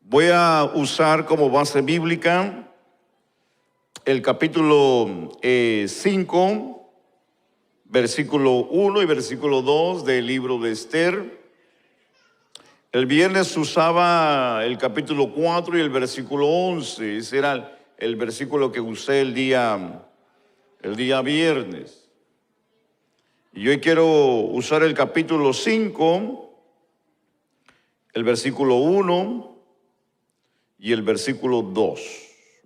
Voy a usar como base bíblica el capítulo 5, versículo 1 y versículo 2 del libro de Esther. El viernes usaba el capítulo 4 y el versículo 11. Ese era el versículo que usé el día viernes. Y hoy quiero usar el capítulo 5, el versículo 1 y el versículo 2.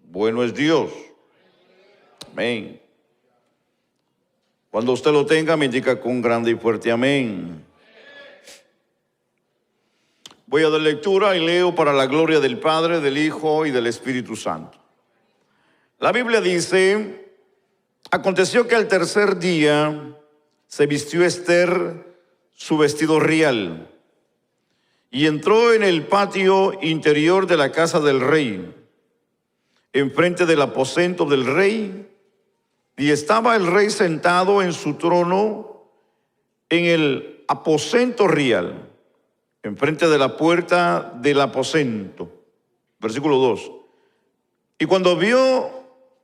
Bueno es Dios. Amén. Cuando usted lo tenga, me indica con un grande y fuerte amén. Voy a dar lectura y leo para la gloria del Padre, del Hijo y del Espíritu Santo. La Biblia dice: aconteció que al tercer día se vistió Esther su vestido real y entró en el patio interior de la casa del rey, enfrente del aposento del rey, y estaba el rey sentado en su trono en el aposento real, enfrente de la puerta del aposento. Versículo 2. Y cuando vio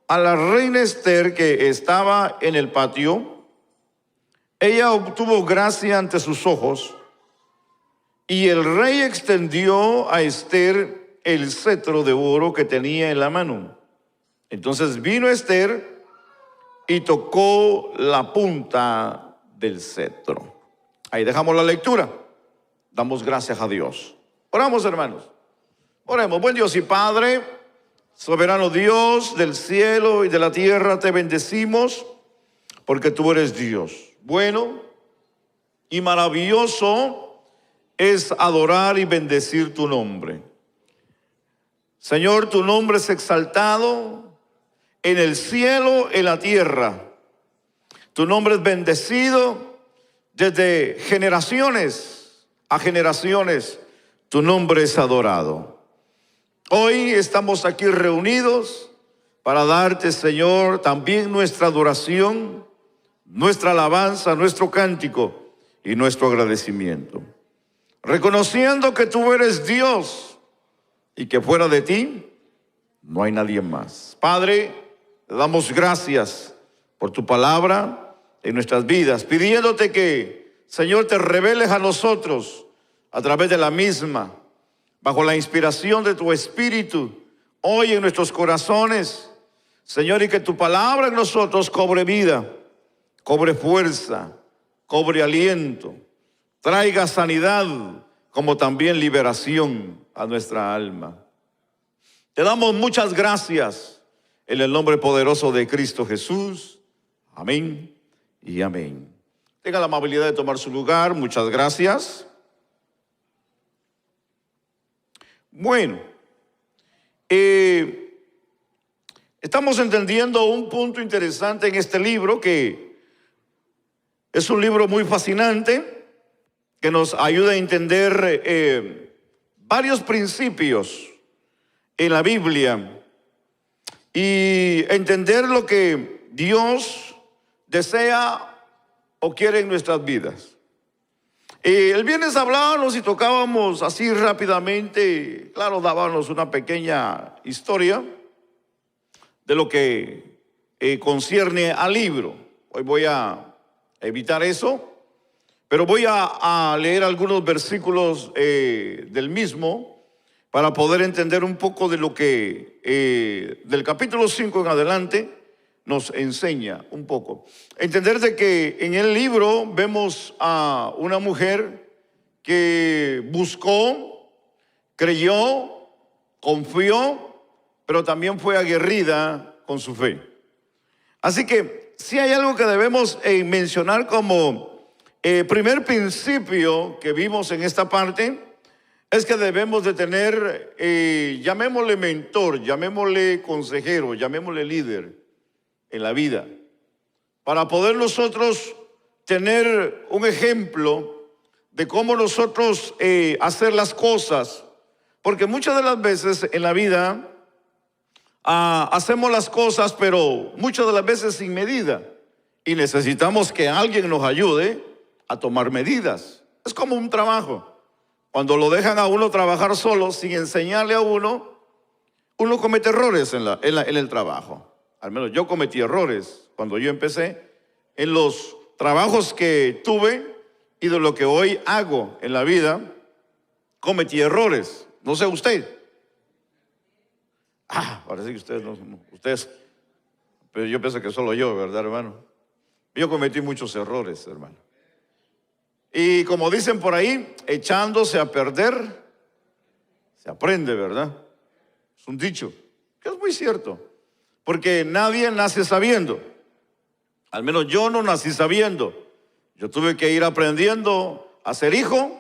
a la reina Esther que estaba en el patio, ella obtuvo gracia ante sus ojos, y el rey extendió a Esther el cetro de oro que tenía en la mano. Entonces vino Esther y tocó la punta del cetro. Ahí dejamos la lectura. Damos gracias a Dios. Oramos, hermanos. Oremos. Buen Dios y Padre, soberano Dios del cielo y de la tierra, te bendecimos porque tú eres Dios. Bueno y maravilloso es adorar y bendecir tu nombre. Señor, tu nombre es exaltado en el cielo, en la tierra. Tu nombre es bendecido desde generaciones a generaciones. Tu nombre es adorado. Hoy estamos aquí reunidos para darte, Señor, también nuestra adoración, nuestra alabanza, nuestro cántico y nuestro agradecimiento. Reconociendo que tú eres Dios y que fuera de ti no hay nadie más. Padre, te damos gracias por tu palabra en nuestras vidas, pidiéndote que, Señor, te reveles a nosotros a través de la misma, bajo la inspiración de tu Espíritu, hoy en nuestros corazones, Señor, y que tu palabra en nosotros cobre vida, cobre fuerza, cobre aliento, traiga sanidad, como también liberación a nuestra alma. Te damos muchas gracias en el nombre poderoso de Cristo Jesús. Amén y amén. Tenga la amabilidad de tomar su lugar. Muchas gracias. Bueno, estamos entendiendo un punto interesante en este libro, que es un libro muy fascinante, que nos ayuda a entender varios principios en la Biblia y entender lo que Dios desea o quiere en nuestras vidas. El viernes hablábamos y tocábamos así rápidamente, claro, dábamos una pequeña historia de lo que concierne al libro. Hoy voy a evitar eso, pero voy a leer algunos versículos del mismo para poder entender un poco de lo que del capítulo 5 en adelante nos enseña un poco. Entender de que en el libro vemos a una mujer que buscó, creyó, confió, pero también fue aguerrida con su fe. Así que si hay algo que debemos mencionar como primer principio que vimos en esta parte, es que debemos de tener, llamémosle mentor, llamémosle consejero, llamémosle líder en la vida, para poder nosotros tener un ejemplo de cómo nosotros hacer las cosas, porque muchas de las veces en la vida hacemos las cosas, pero muchas de las veces sin medida, y necesitamos que alguien nos ayude a tomar medidas. Es como un trabajo. cuando lo dejan a uno trabajar solo, sin enseñarle a uno comete errores en el trabajo. Al menos yo cometí errores cuando yo empecé en los trabajos que tuve y de lo que hoy hago en la vida. Cometí errores. No sé usted. Parece que ustedes no, ustedes, pero yo pienso que solo yo, ¿verdad, hermano? Yo cometí muchos errores, hermano. Y como dicen por ahí, echándose a perder, se aprende, ¿verdad? Es un dicho, que es muy cierto. Porque nadie nace sabiendo. Al menos yo no nací sabiendo. Yo tuve que ir aprendiendo a ser hijo.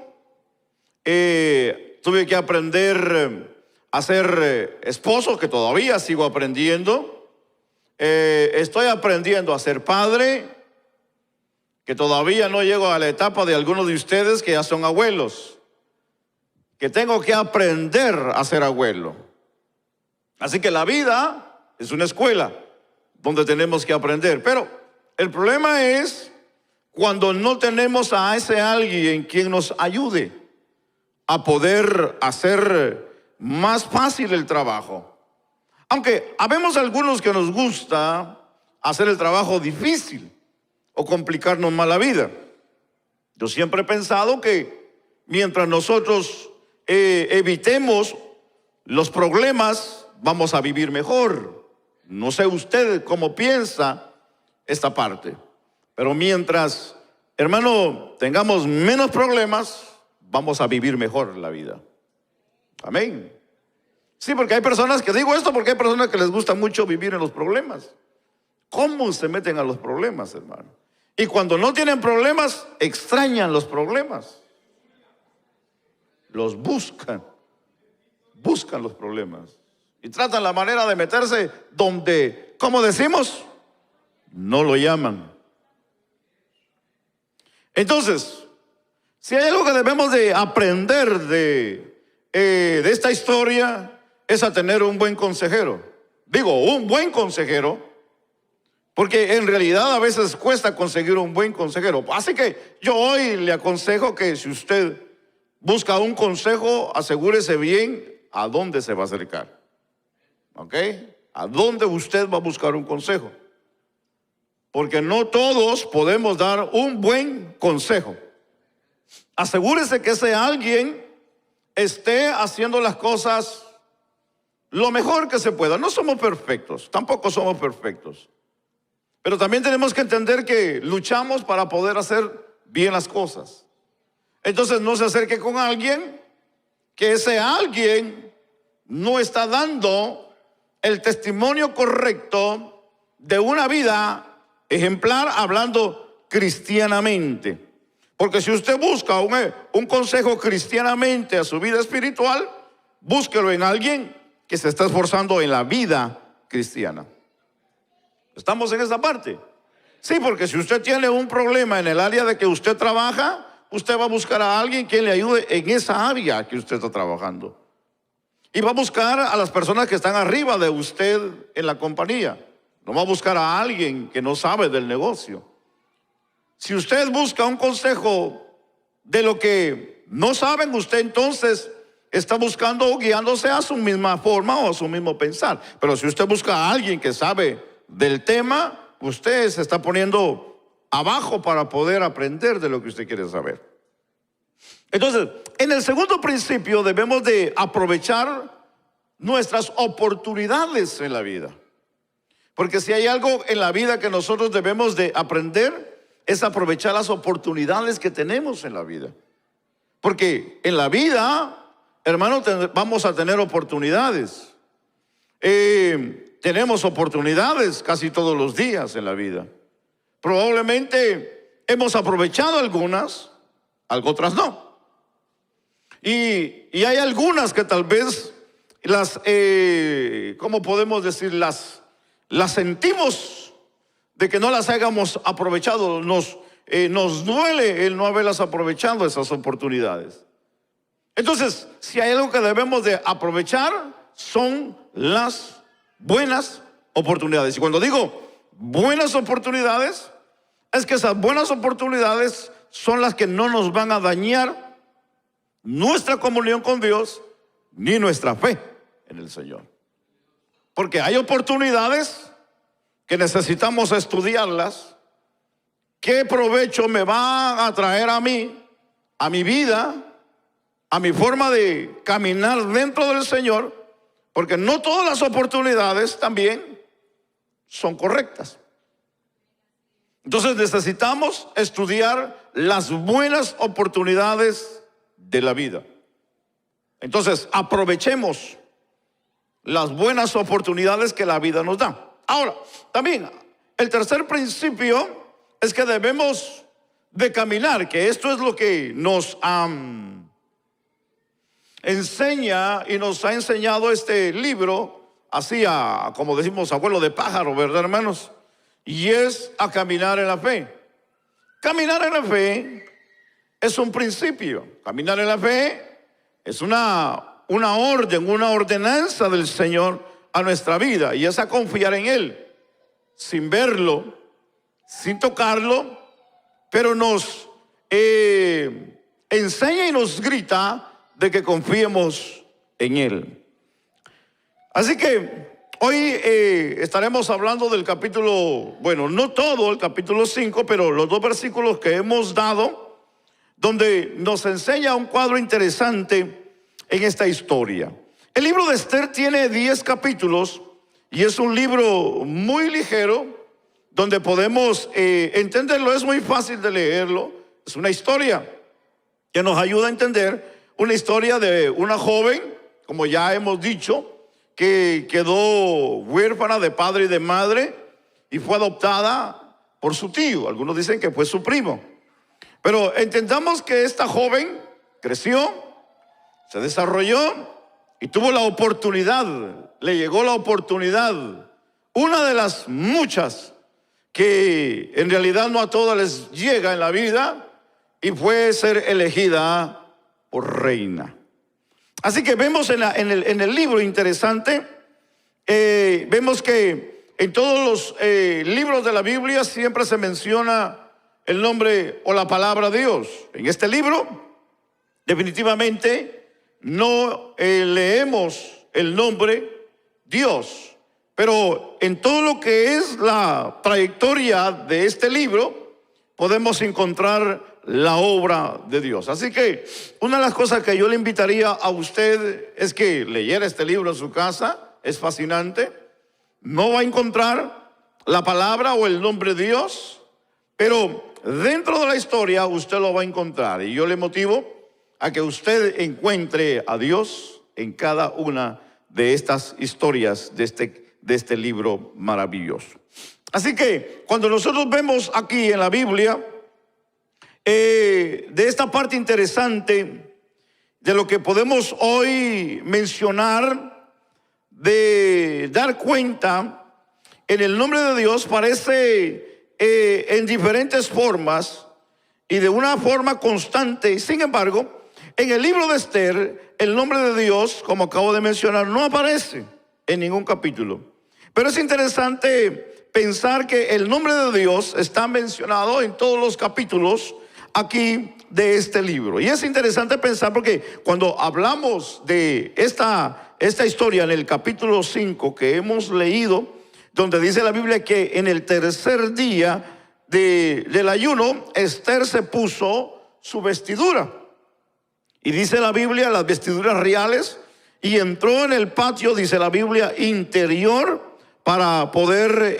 Tuve que aprender a ser esposo, que todavía sigo aprendiendo. Estoy aprendiendo a ser padre, que todavía no llego a la etapa de algunos de ustedes que ya son abuelos, que tengo que aprender a ser abuelo. Así que la vida es una escuela donde tenemos que aprender. Pero el problema es cuando no tenemos a ese alguien quien nos ayude a poder hacer más fácil el trabajo. Aunque habemos algunos que nos gusta hacer el trabajo difícil o complicarnos más la vida. Yo siempre he pensado que mientras nosotros evitemos los problemas, vamos a vivir mejor. No sé usted cómo piensa esta parte, pero mientras, hermano, tengamos menos problemas, vamos a vivir mejor la vida. Amén. Sí, porque hay personas que, digo esto porque hay personas que les gusta mucho vivir en los problemas. ¿Cómo se meten a los problemas, hermano? Y cuando no tienen problemas, extrañan los problemas. Los buscan los problemas. Y tratan la manera de meterse donde, ¿cómo decimos? No lo llaman. Entonces, si hay algo que debemos de aprender de esta historia, es a tener un buen consejero. Digo, un buen consejero, porque en realidad a veces cuesta conseguir un buen consejero. Así que yo hoy le aconsejo que si usted busca un consejo, asegúrese bien a dónde se va a acercar. ¿Ok? ¿A dónde usted va a buscar un consejo? Porque no todos podemos dar un buen consejo. Asegúrese que ese alguien esté haciendo las cosas lo mejor que se pueda. No somos perfectos, tampoco somos perfectos. Pero también tenemos que entender que luchamos para poder hacer bien las cosas. Entonces no se acerque con alguien que ese alguien no está dando el testimonio correcto de una vida ejemplar, hablando cristianamente. Porque si usted busca un consejo cristianamente a su vida espiritual, búsquelo en alguien que se está esforzando en la vida cristiana. ¿Estamos en esa parte? Sí, porque si usted tiene un problema en el área de que usted trabaja, usted va a buscar a alguien que le ayude en esa área que usted está trabajando. Y va a buscar a las personas que están arriba de usted en la compañía. No va a buscar a alguien que no sabe del negocio. Si usted busca un consejo de lo que no saben, usted entonces está buscando o guiándose a su misma forma o a su mismo pensar. Pero si usted busca a alguien que sabe del tema, usted se está poniendo abajo para poder aprender de lo que usted quiere saber. Entonces, en el segundo principio debemos de aprovechar nuestras oportunidades en la vida. Porque si hay algo en la vida que nosotros debemos de aprender, es aprovechar las oportunidades que tenemos en la vida. Porque en la vida, hermano, vamos a tener oportunidades. Tenemos oportunidades casi todos los días en la vida. Probablemente hemos aprovechado algunas, otras no. Y hay algunas que tal vez las, ¿cómo podemos decir? Las sentimos de que no las hayamos aprovechado. Nos duele el no haberlas aprovechado, esas oportunidades. Entonces, si hay algo que debemos de aprovechar, son las buenas oportunidades. Y cuando digo buenas oportunidades, es que esas buenas oportunidades son las que no nos van a dañar nuestra comunión con Dios ni nuestra fe en el Señor. Porque hay oportunidades que necesitamos estudiarlas. ¿Qué provecho me va a traer a mí, a mi vida, a mi forma de caminar dentro del Señor? Porque no todas las oportunidades también son correctas. Entonces necesitamos estudiar las buenas oportunidades de la vida. Entonces aprovechemos las buenas oportunidades que la vida nos da. Ahora, también el tercer principio es que debemos de caminar, que esto es lo que nos enseña y nos ha enseñado este libro, así como decimos, abuelo de pájaro, ¿verdad, hermanos? Y es a caminar en la fe. Caminar en la fe es un principio. Caminar en la fe es una orden, una ordenanza del Señor a nuestra vida, y es a confiar en Él, sin verlo, sin tocarlo, pero nos enseña y nos grita de que confiemos en Él. Así que hoy estaremos hablando del capítulo, bueno, no todo el capítulo 5, pero los 2 versículos que hemos dado, donde nos enseña un cuadro interesante en esta historia. El libro de Esther tiene 10 capítulos y es un libro muy ligero, donde podemos entenderlo. Es muy fácil de leerlo. Es una historia que nos ayuda a entender una historia de una joven, como ya hemos dicho, que quedó huérfana de padre y de madre y fue adoptada por su tío. Algunos dicen que fue su primo. Pero entendamos que esta joven creció, se desarrolló y tuvo la oportunidad, le llegó la oportunidad, una de las muchas que en realidad no a todas les llega en la vida, y fue ser elegida por reina. Así que vemos en el libro interesante, vemos que en todos los libros de la Biblia siempre se menciona el nombre o la palabra Dios. En este libro definitivamente no leemos el nombre Dios, pero en todo lo que es la trayectoria de este libro podemos encontrar la obra de Dios. Así que una de las cosas que yo le invitaría a usted es que leyera este libro en su casa. Es fascinante. No va a encontrar la palabra o el nombre de Dios, pero dentro de la historia usted lo va a encontrar. Y yo le motivo a que usted encuentre a Dios en cada una de estas historias de este libro maravilloso. Así que cuando nosotros vemos aquí en la Biblia de esta parte interesante de lo que podemos hoy mencionar, de dar cuenta en el nombre de Dios, parece en diferentes formas y de una forma constante. Sin embargo, en el libro de Esther, el nombre de Dios, como acabo de mencionar, no aparece en ningún capítulo. Pero es interesante pensar que el nombre de Dios está mencionado en todos los capítulos aquí de este libro. Y es interesante pensar porque cuando hablamos de esta historia en el capítulo 5 que hemos leído, donde dice la Biblia que en el tercer día del ayuno, Esther se puso su vestidura. Y dice la Biblia, las vestiduras reales, y entró en el patio, dice la Biblia, interior, para poder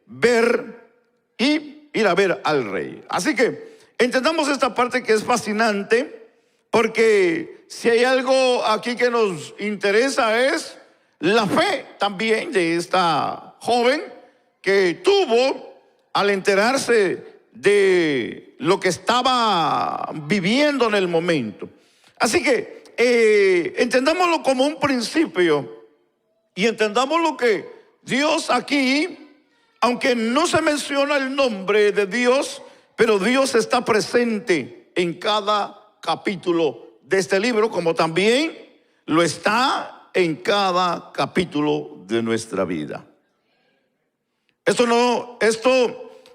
ver y ir a ver al rey. Así que entendamos esta parte que es fascinante, porque si hay algo aquí que nos interesa es la fe también de esta joven que tuvo al enterarse de lo que estaba viviendo en el momento. Así que entendámoslo como un principio y entendamos lo que Dios aquí, aunque no se menciona el nombre de Dios, pero Dios está presente en cada capítulo de este libro, como también lo está en cada capítulo de nuestra vida. Esto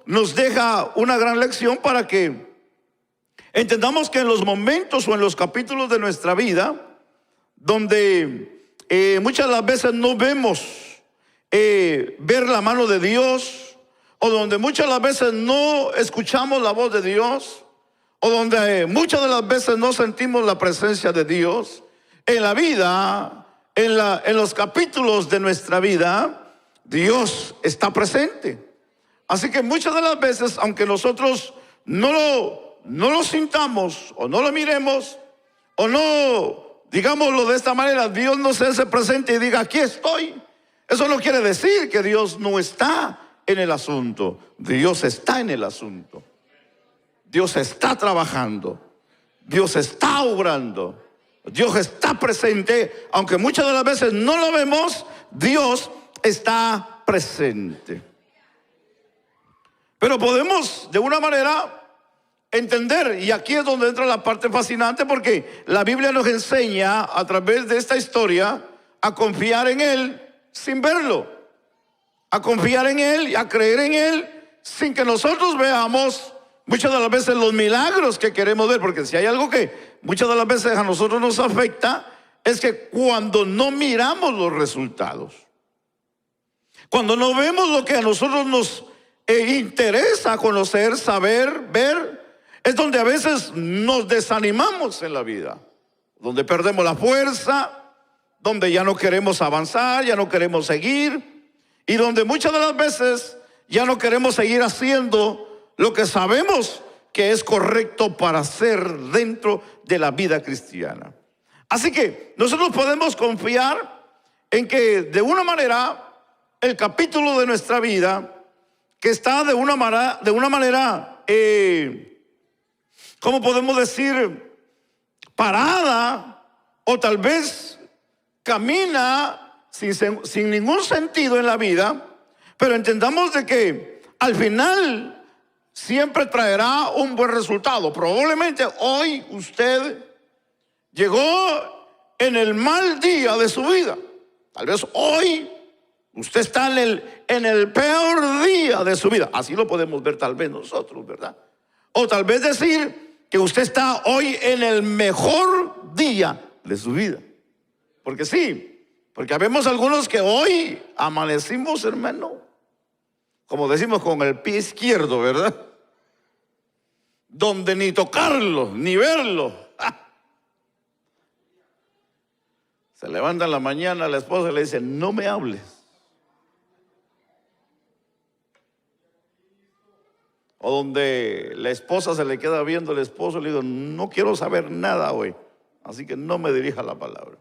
nos deja una gran lección para que Entendamos que en los momentos o en los capítulos de nuestra vida donde muchas de las veces no vemos ver la mano de Dios, o donde muchas de las veces no escuchamos la voz de Dios, o donde muchas de las veces no sentimos la presencia de Dios en la vida, en los capítulos de nuestra vida, Dios está presente. Así que muchas de las veces, aunque nosotros no lo sintamos, o no lo miremos, o no, digámoslo de esta manera, Dios no se hace presente y diga, aquí estoy. Eso no quiere decir que Dios no está en el asunto. Dios está en el asunto. Dios está trabajando. Dios está obrando. Dios está presente. Aunque muchas de las veces no lo vemos, Dios está presente. Pero podemos de una manera entender, y aquí es donde entra la parte fascinante, porque la Biblia nos enseña a través de esta historia a confiar en Él sin verlo, a confiar en Él y a creer en Él sin que nosotros veamos muchas de las veces los milagros que queremos ver. Porque si hay algo que muchas de las veces a nosotros nos afecta, es que cuando no miramos los resultados, cuando no vemos lo que a nosotros nos interesa conocer, saber, ver, es donde a veces nos desanimamos en la vida, donde perdemos la fuerza, donde ya no queremos avanzar, ya no queremos seguir, y donde muchas de las veces ya no queremos seguir haciendo lo que sabemos que es correcto para hacer dentro de la vida cristiana. Así que nosotros podemos confiar en que de una manera el capítulo de nuestra vida, que está de una manera, ¿cómo podemos decir? Parada, o tal vez camina sin ningún sentido en la vida, pero entendamos de que al final siempre traerá un buen resultado. Probablemente hoy usted llegó en el mal día de su vida. Tal vez hoy usted está en el peor día de su vida. Así lo podemos ver tal vez nosotros, ¿verdad? O tal vez decir que usted está hoy en el mejor día de su vida. Porque sí, porque habemos algunos que hoy amanecimos, hermano, como decimos, con el pie izquierdo, ¿verdad? Donde ni tocarlo, ni verlo. Se levanta en la mañana la esposa y le dice, no me hables. O donde la esposa se le queda viendo al esposo y le digo, no quiero saber nada hoy, así que no me dirija la palabra.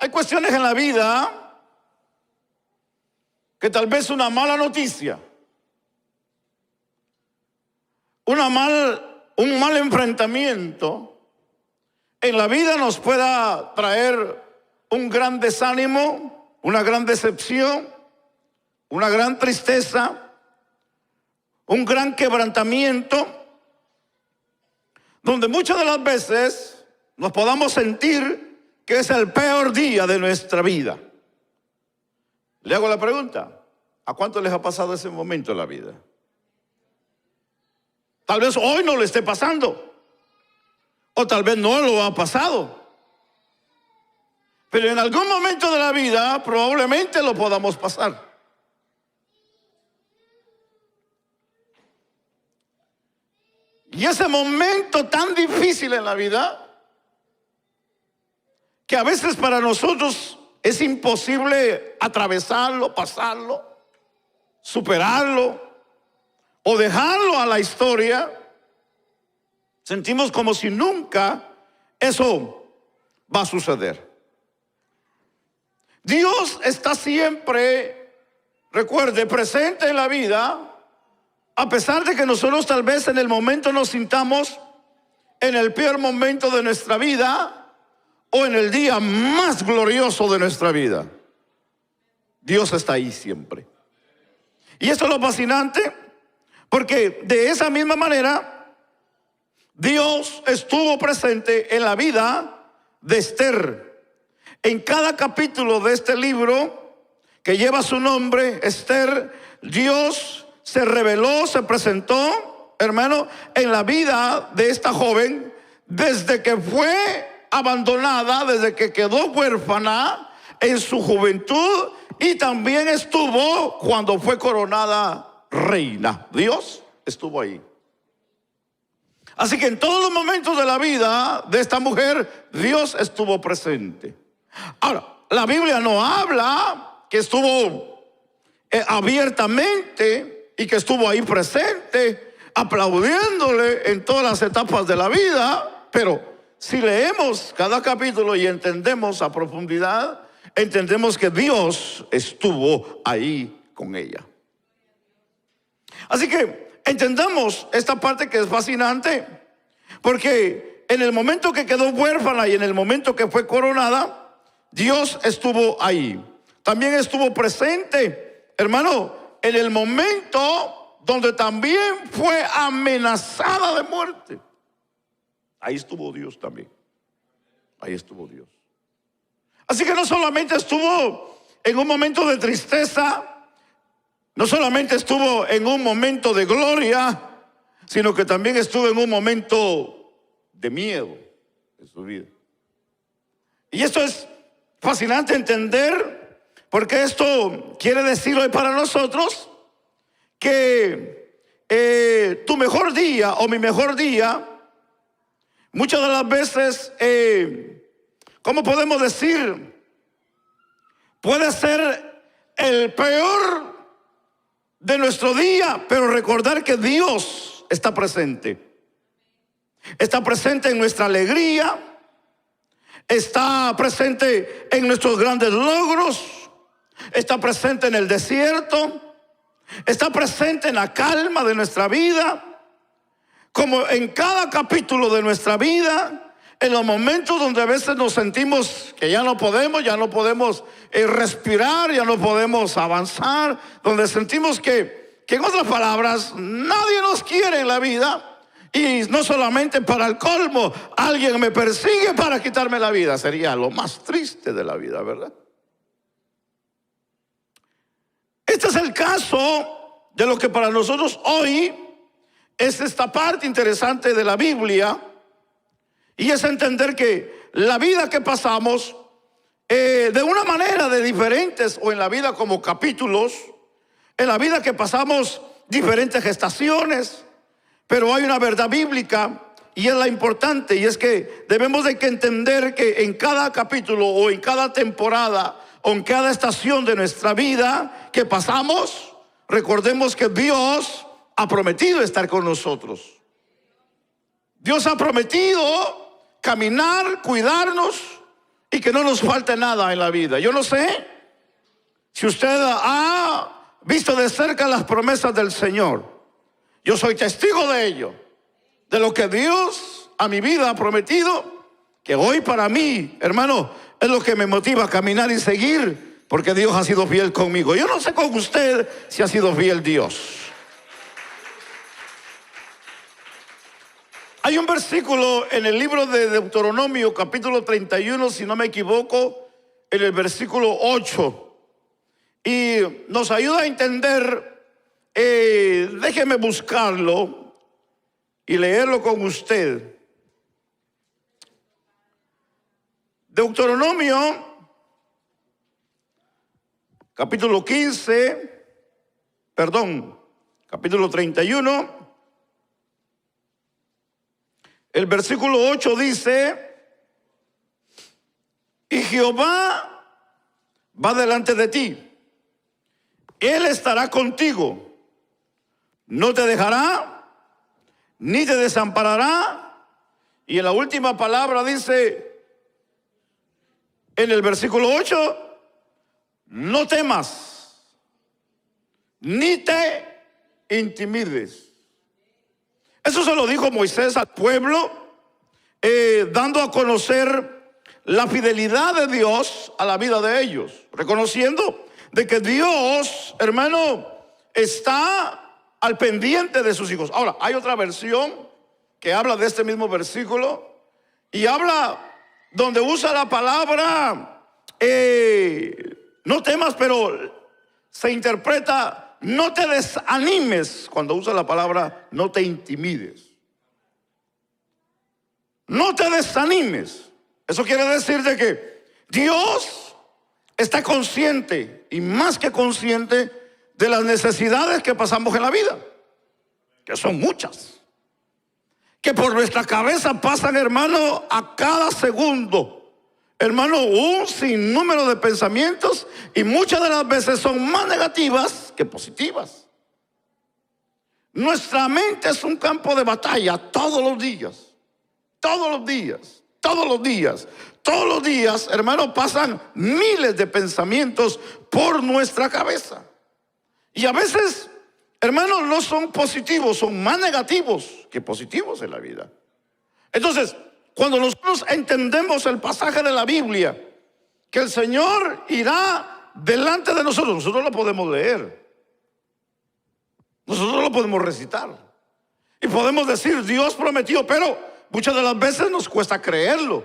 Hay cuestiones en la vida que tal vez una mala noticia, un mal enfrentamiento en la vida nos pueda traer un gran desánimo, una gran decepción, una gran tristeza, un gran quebrantamiento, donde muchas de las veces nos podamos sentir que es el peor día de nuestra vida. Le hago la pregunta, ¿a cuánto les ha pasado ese momento en la vida? Tal vez hoy no le esté pasando, o tal vez no lo ha pasado, pero en algún momento de la vida probablemente lo podamos pasar. Y ese momento tan difícil en la vida, que a veces para nosotros es imposible atravesarlo, pasarlo, superarlo o dejarlo a la historia, sentimos como si nunca eso va a suceder. Dios está siempre, recuerde, presente en la vida, a pesar de que nosotros tal vez en el momento nos sintamos en el peor momento de nuestra vida o en el día más glorioso de nuestra vida. Dios está ahí siempre. Y esto es lo fascinante, porque de esa misma manera Dios estuvo presente en la vida de Esther. En cada capítulo de este libro que lleva su nombre, Esther, Dios se reveló, se presentó hermano, en la vida de esta joven, desde que fue abandonada, desde que quedó huérfana en su juventud, y también estuvo cuando fue coronada reina. Dios estuvo ahí. Así que en todos los momentos de la vida de esta mujer, Dios estuvo presente. Ahora, la Biblia no habla que estuvo abiertamente y que estuvo ahí presente, aplaudiéndole en todas las etapas de la vida, pero si leemos cada capítulo y entendemos a profundidad, entendemos que Dios estuvo ahí con ella. Así que entendamos esta parte que es fascinante, porque en el momento que quedó huérfana y en el momento que fue coronada, Dios estuvo ahí. También estuvo presente, hermano, en el momento donde también fue amenazada de muerte. Ahí estuvo Dios también. Ahí estuvo Dios. Así que no solamente estuvo en un momento de tristeza, no solamente estuvo en un momento de gloria, sino que también estuvo en un momento de miedo en su vida. Y esto es fascinante entender, porque esto quiere decir hoy para nosotros que tu mejor día o mi mejor día, muchas de las veces, ¿cómo podemos decir? Puede ser el peor de nuestro día, pero recordar que Dios está presente. Está presente en nuestra alegría, está presente en nuestros grandes logros, está presente en el desierto, está presente en la calma de nuestra vida, como en cada capítulo de nuestra vida. En los momentos donde a veces nos sentimos que ya no podemos respirar, ya no podemos avanzar, donde sentimos que en otras palabras nadie nos quiere en la vida, y no solamente para el colmo, alguien me persigue para quitarme la vida. Sería lo más triste de la vida, ¿verdad? Este es el caso de lo que para nosotros hoy es esta parte interesante de la Biblia. Y es entender que la vida que pasamos, de una manera de diferentes, o en la vida como capítulos, en la vida que pasamos diferentes gestaciones, pero hay una verdad bíblica y es la importante, y es que debemos de entender que en cada capítulo o en cada temporada o en cada estación de nuestra vida que pasamos, recordemos que Dios ha prometido estar con nosotros. Dios ha prometido caminar, cuidarnos y que no nos falte nada en la vida. Yo no sé si usted ha visto de cerca las promesas del Señor. Yo soy testigo de ello, de lo que Dios a mi vida ha prometido, que hoy para mí, hermano, es lo que me motiva a caminar y seguir, porque Dios ha sido fiel conmigo. Yo no sé con usted si ha sido fiel Dios. Hay un versículo en el libro de Deuteronomio, capítulo 31, si no me equivoco, en el versículo 8, y nos ayuda a entender. Déjeme buscarlo y leerlo con usted. Deuteronomio, capítulo 31. El versículo 8 dice: y Jehová va delante de ti, Él estará contigo, no te dejará ni te desamparará. Y en la última palabra dice, en el versículo 8, no temas ni te intimides. Eso se lo dijo Moisés al pueblo, dando a conocer la fidelidad de Dios a la vida de ellos, reconociendo de que Dios, hermano, está al pendiente de sus hijos. Ahora, hay otra versión que habla de este mismo versículo y habla donde usa la palabra no temas, pero se interpreta no te desanimes. Cuando usa la palabra, no te intimides. No te desanimes. Eso quiere decir de que Dios está consciente, y más que consciente, de las necesidades que pasamos en la vida, que son muchas, que por nuestra cabeza pasan, hermano, a cada segundo, hermano, un sinnúmero de pensamientos, y muchas de las veces son más negativas que positivas. Nuestra mente es un campo de batalla todos los días. Todos los días, todos los días, todos los días, hermano, pasan miles de pensamientos por nuestra cabeza. Y a veces, hermanos, no son positivos, son más negativos que positivos en la vida. Entonces, cuando nosotros entendemos el pasaje de la Biblia, que el Señor irá delante de nosotros, nosotros lo podemos leer, nosotros lo podemos recitar, y podemos decir, Dios prometió, pero muchas de las veces nos cuesta creerlo.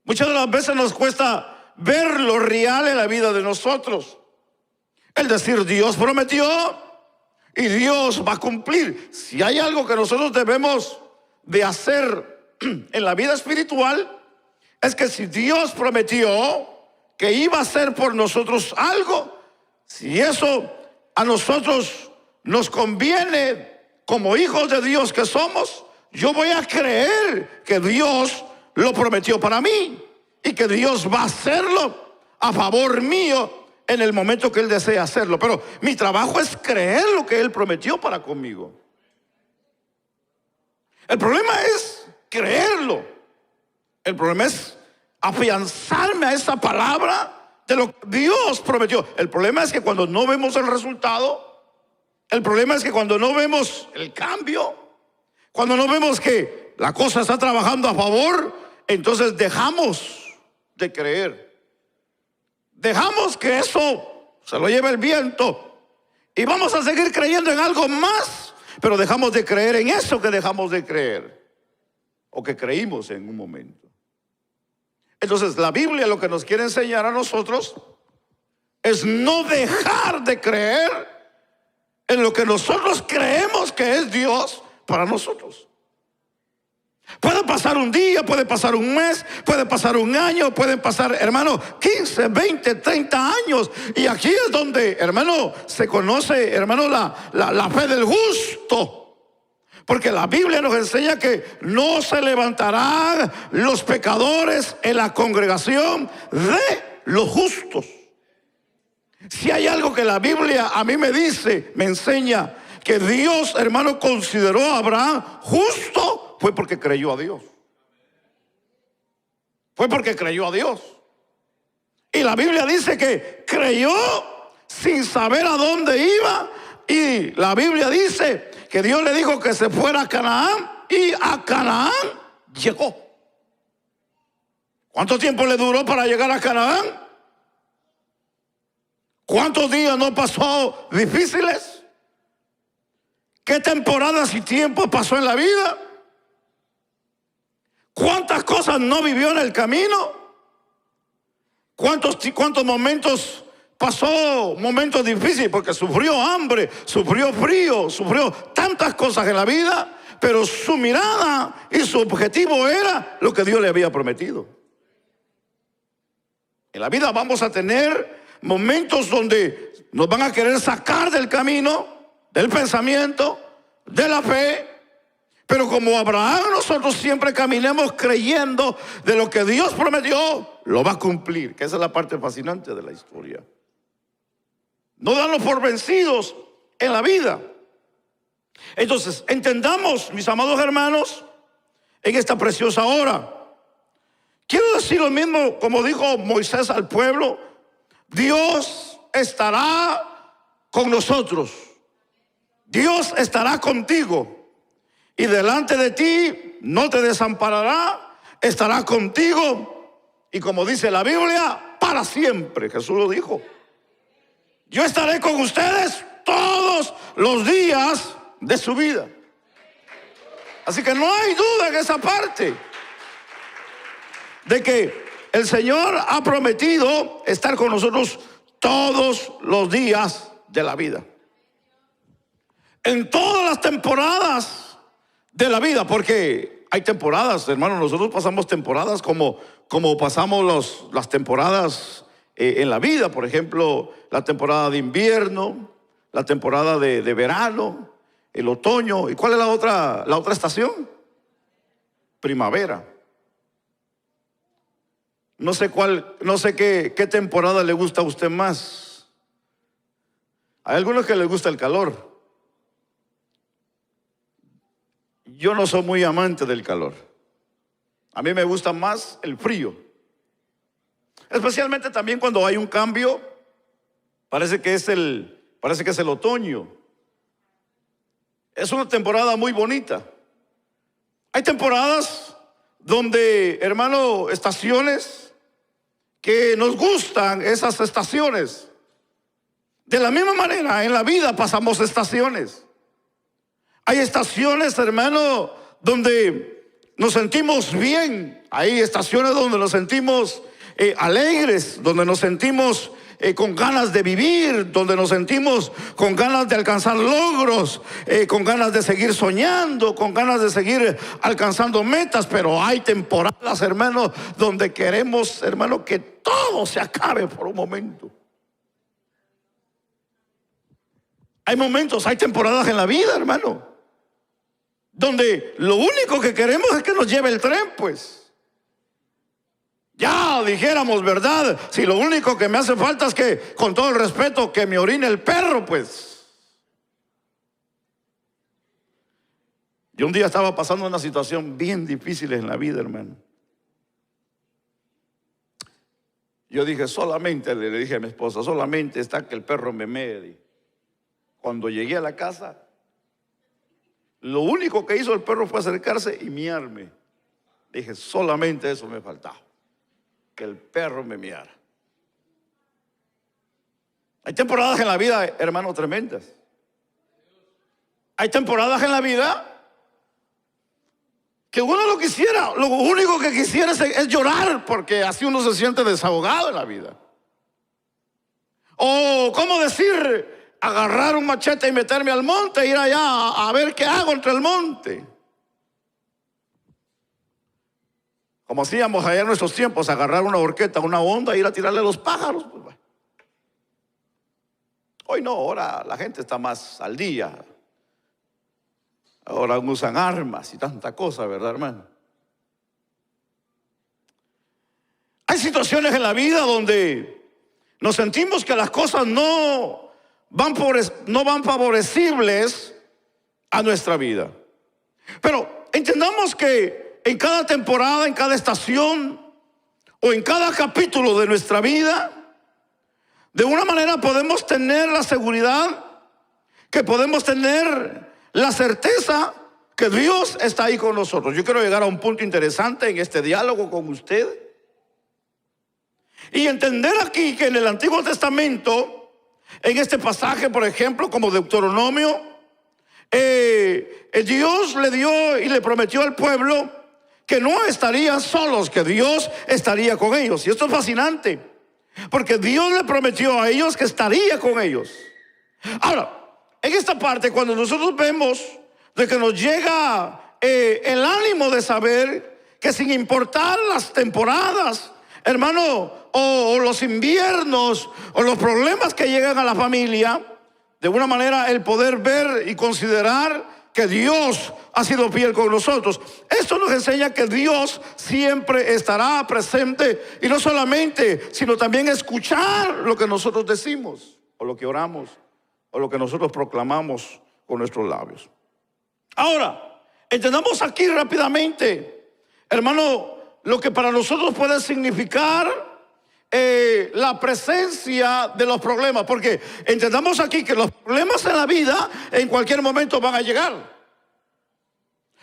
Muchas de las veces nos cuesta ver lo real en la vida de nosotros. El decir, Dios prometió y Dios va a cumplir. Si hay algo que nosotros debemos de hacer en la vida espiritual, es que si Dios prometió que iba a hacer por nosotros algo, si eso a nosotros nos conviene como hijos de Dios que somos, yo voy a creer que Dios lo prometió para mí y que Dios va a hacerlo a favor mío en el momento que Él desea hacerlo. Pero mi trabajo es creer lo que Él prometió para conmigo. El problema es creerlo. El problema es afianzarme a esa palabra de lo que Dios prometió. El problema es que cuando no vemos el resultado, el problema es que cuando no vemos el cambio, cuando no vemos que la cosa está trabajando a favor, entonces dejamos de creer. Dejamos que eso se lo lleve el viento y vamos a seguir creyendo en algo más, pero dejamos de creer en eso que dejamos de creer o que creímos en un momento. Entonces la Biblia lo que nos quiere enseñar a nosotros es no dejar de creer en lo que nosotros creemos que es Dios para nosotros. Puede pasar un día, puede pasar un mes, puede pasar un año, pueden pasar, hermano, 15, 20, 30 años. Y aquí es donde, hermano, se conoce, hermano, la fe del justo. Porque la Biblia nos enseña que no se levantarán los pecadores en la congregación de los justos. Si hay algo que la Biblia a mí me dice, me enseña, que Dios, hermano, consideró a Abraham justo, fue porque creyó a Dios. Fue porque creyó a Dios. Y la Biblia dice que creyó sin saber a dónde iba. Y la Biblia dice que Dios le dijo que se fuera a Canaán, y a Canaán llegó. ¿Cuánto tiempo le duró para llegar a Canaán? ¿Cuántos días no pasó difíciles? ¿Qué temporadas y tiempos pasó en la vida? ¿Cuántas cosas no vivió en el camino? ¿Cuántos momentos pasó, momentos difíciles? Porque sufrió hambre, sufrió frío, sufrió tantas cosas en la vida, pero su mirada y su objetivo era lo que Dios le había prometido. En la vida vamos a tener momentos donde nos van a querer sacar del camino, del pensamiento, de la fe. Pero como Abraham, nosotros siempre caminemos creyendo de lo que Dios prometió, lo va a cumplir. Que esa es la parte fascinante de la historia. No darnos por vencidos en la vida. Entonces, entendamos, mis amados hermanos, en esta preciosa hora. Quiero decir lo mismo como dijo Moisés al pueblo: Dios estará con nosotros. Dios estará contigo. Y delante de ti no te desamparará, estará contigo. Y como dice la Biblia, para siempre. Jesús lo dijo. Yo estaré con ustedes todos los días de su vida. Así que no hay duda en esa parte de que el Señor ha prometido estar con nosotros todos los días de la vida. En todas las temporadas de la vida, porque hay temporadas, hermanos, nosotros pasamos temporadas como pasamos las temporadas en la vida. Por ejemplo, la temporada de invierno, la temporada de verano, el otoño. ¿Y cuál es la otra estación? Primavera. No sé qué temporada le gusta a usted más. Hay algunos que les gusta el calor. Yo no soy muy amante del calor. A mí me gusta más el frío. Especialmente también cuando hay un cambio. Parece que es el otoño. Es una temporada muy bonita. Hay temporadas donde, hermano, estaciones que nos gustan, esas estaciones. De la misma manera, en la vida pasamos estaciones. Hay estaciones, hermano, donde nos sentimos bien. Hay estaciones donde nos sentimos alegres, donde nos sentimos con ganas de vivir, donde nos sentimos con ganas de alcanzar logros, con ganas de seguir soñando, con ganas de seguir alcanzando metas. Pero hay temporadas, hermano, donde queremos, hermano, que todo se acabe por un momento. Hay momentos, hay temporadas en la vida, hermano, donde lo único que queremos es que nos lleve el tren, pues. Ya dijéramos, ¿verdad? Si lo único que me hace falta es que, con todo el respeto, que me orine el perro, pues. Yo un día estaba pasando una situación bien difícil en la vida, hermano. Yo dije, le dije a mi esposa, solamente está que el perro me mee. Cuando llegué a la casa, lo único que hizo el perro fue acercarse y miarme. Dije, solamente eso me faltaba, que el perro me miara. Hay temporadas en la vida, hermano, tremendas. Hay temporadas en la vida que uno lo único que quisiera es llorar, porque así uno se siente desahogado en la vida. O, ¿cómo decir? Agarrar un machete y meterme al monte e ir allá a ver qué hago entre el monte. Como hacíamos allá en nuestros tiempos, agarrar una horqueta, una onda e ir a tirarle a los pájaros. Pues, bueno. Hoy no, ahora la gente está más al día. Ahora usan armas y tanta cosa, ¿verdad, hermano? Hay situaciones en la vida donde nos sentimos que las cosas no van favorecibles a nuestra vida. Pero entendamos que en cada temporada, en cada estación o en cada capítulo de nuestra vida, de una manera podemos tener la seguridad, que podemos tener la certeza que Dios está ahí con nosotros. Yo quiero llegar a un punto interesante en este diálogo con usted y entender aquí que en el Antiguo Testamento, en este pasaje, por ejemplo, como Deuteronomio, Dios le dio y le prometió al pueblo que no estarían solos, que Dios estaría con ellos. Y esto es fascinante, porque Dios le prometió a ellos que estaría con ellos. Ahora, en esta parte, cuando nosotros vemos de que nos llega el ánimo de saber que sin importar las temporadas, hermano, o los inviernos, o los problemas que llegan a la familia, de una manera el poder ver y considerar que Dios ha sido fiel con nosotros. Esto nos enseña que Dios siempre estará presente, y no solamente, sino también escuchar lo que nosotros decimos, o lo que oramos, o lo que nosotros proclamamos con nuestros labios. Ahora, entendamos aquí rápidamente, hermano, lo que para nosotros puede significar la presencia de los problemas, porque entendamos aquí que los problemas en la vida en cualquier momento van a llegar.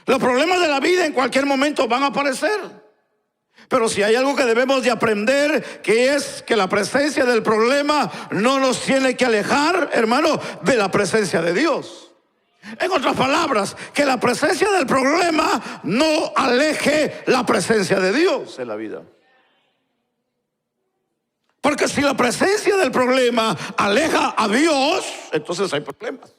Los problemas de la vida en cualquier momento van a aparecer. Pero si hay algo que debemos de aprender, que es que la presencia del problema no nos tiene que alejar, hermano, de la presencia de Dios. En otras palabras, que la presencia del problema no aleje la presencia de Dios en la vida. Porque Porque si la presencia del problema aleja a Dios, entonces hay problemas.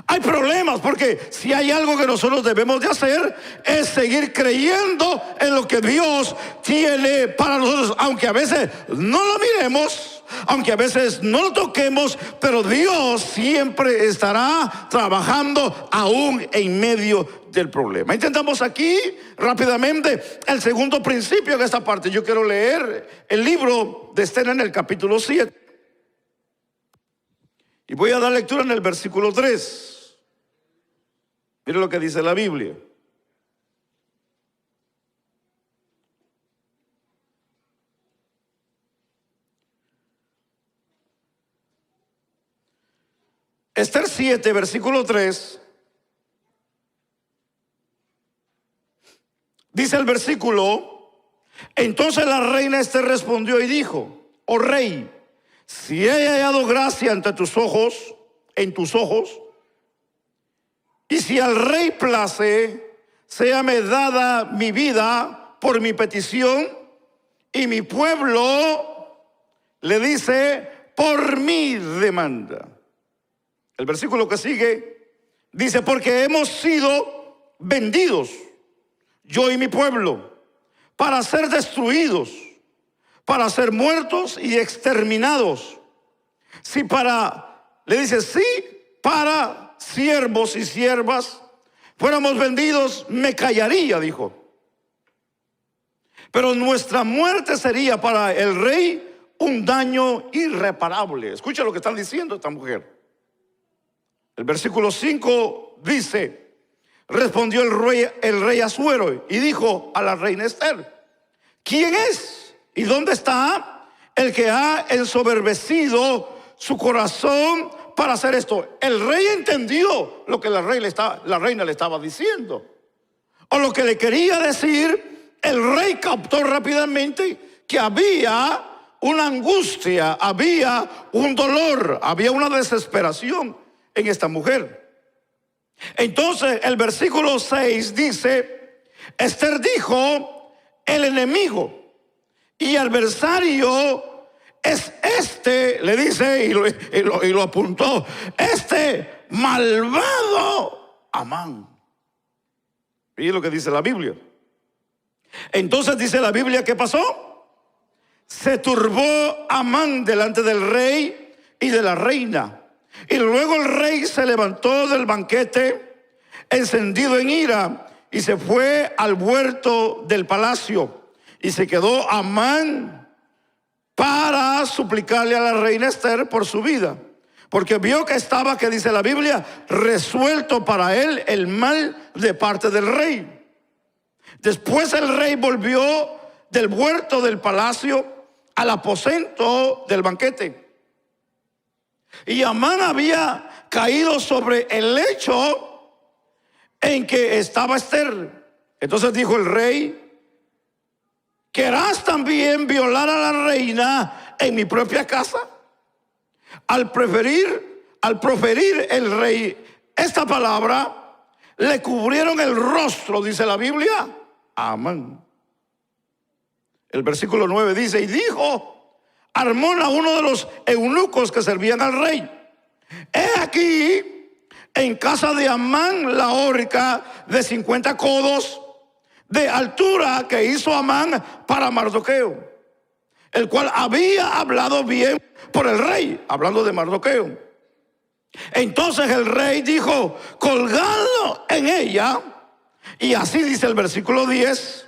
Hay problemas porque si hay algo que nosotros debemos de hacer es seguir creyendo en lo que Dios tiene para nosotros, aunque a veces no lo miremos, aunque a veces no lo toquemos, pero Dios siempre estará trabajando aún en medio del problema. Intentamos aquí rápidamente el segundo principio de esta parte. Yo quiero leer el libro de Esther en el capítulo 7. Y voy a dar lectura en el versículo 3. Mire lo que dice la Biblia. Esther 7, versículo 3. Dice el versículo: entonces la reina Esther respondió y dijo: oh rey, si he hallado gracia ante tus ojos, en tus ojos, y si al rey place, séame dada mi vida por mi petición, y mi pueblo, le dice, por mi demanda. El versículo que sigue dice: porque hemos sido vendidos, yo y mi pueblo, para ser destruidos, para ser muertos y exterminados. Si para, le dice, si para siervos y siervas fuéramos vendidos, me callaría, dijo. Pero nuestra muerte sería para el rey un daño irreparable. Escucha lo que está diciendo esta mujer. El versículo 5 dice: respondió el rey Asuero y dijo a la reina Esther: ¿quién es? ¿Y dónde está el que ha ensoberbecido su corazón para hacer esto? El rey entendió lo que la reina le estaba diciendo, o lo que le quería decir. El rey captó rápidamente que había una angustia, había un dolor, había una desesperación en esta mujer. Entonces el versículo 6 dice: Esther dijo, el enemigo y adversario es este, le dice, y lo apuntó, este malvado Amán. Y lo que dice la Biblia. Entonces dice la Biblia, ¿qué pasó? Se turbó Amán delante del rey y de la reina. Y luego el rey se levantó del banquete encendido en ira y se fue al huerto del palacio. Y se quedó Amán para suplicarle a la reina Esther por su vida, porque vio que estaba, que dice la Biblia, resuelto para él el mal de parte del rey. Después el rey volvió del huerto del palacio al aposento del banquete. Y Amán había caído sobre el lecho en que estaba Esther. Entonces dijo el rey: ¿querrás también violar a la reina en mi propia casa? Al proferir el rey esta palabra, le cubrieron el rostro, dice la Biblia, a Amán. El versículo 9 dice: y dijo Amán a uno de los eunucos que servían al rey: he aquí en casa de Amán la horca de 50 codos de altura que hizo Amán para Mardoqueo, el cual había hablado bien por el rey, hablando de Mardoqueo. Entonces el rey dijo: colgadlo en ella. Y así dice el versículo 10: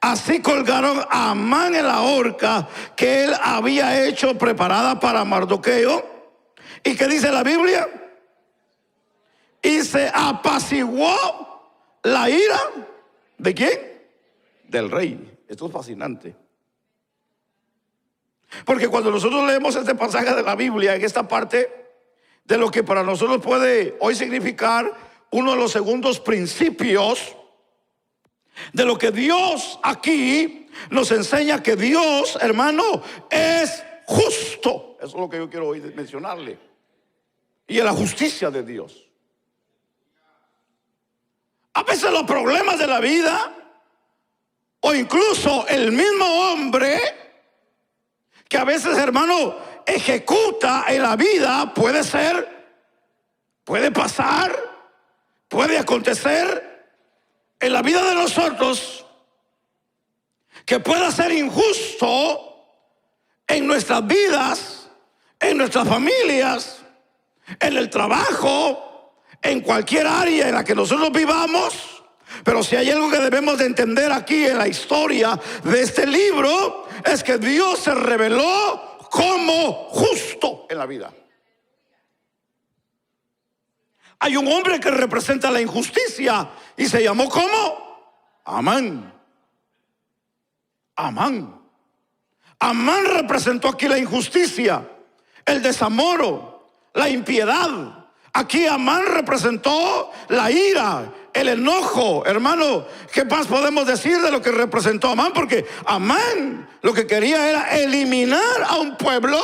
así colgaron a Amán en la horca que él había hecho preparada para Mardoqueo. ¿Y qué dice la Biblia? Y se apaciguó la ira. ¿De quién? Del rey. Esto es fascinante. Porque cuando nosotros leemos este pasaje de la Biblia, en esta parte de lo que para nosotros puede hoy significar uno de los segundos principios de lo que Dios aquí nos enseña, que Dios, hermano, es justo. Eso es lo que yo quiero hoy mencionarle. Y en la justicia de Dios. A veces los problemas de la vida, o incluso el mismo hombre, que a veces, hermano, ejecuta en la vida, puede ser, puede pasar, puede acontecer en la vida de nosotros, que pueda ser injusto en nuestras vidas, en nuestras familias, en el trabajo, en cualquier área en la que nosotros vivamos. Pero si hay algo que debemos de entender aquí en la historia de este libro, es que Dios se reveló como justo en la vida. Hay un hombre que representa la injusticia y se llamó ¿cómo? Amán. Amán. Amán representó aquí la injusticia, el desamor, la impiedad. Aquí Amán representó la ira, el enojo. Hermano, ¿qué más podemos decir de lo que representó Amán? Porque Amán lo que quería era eliminar a un pueblo,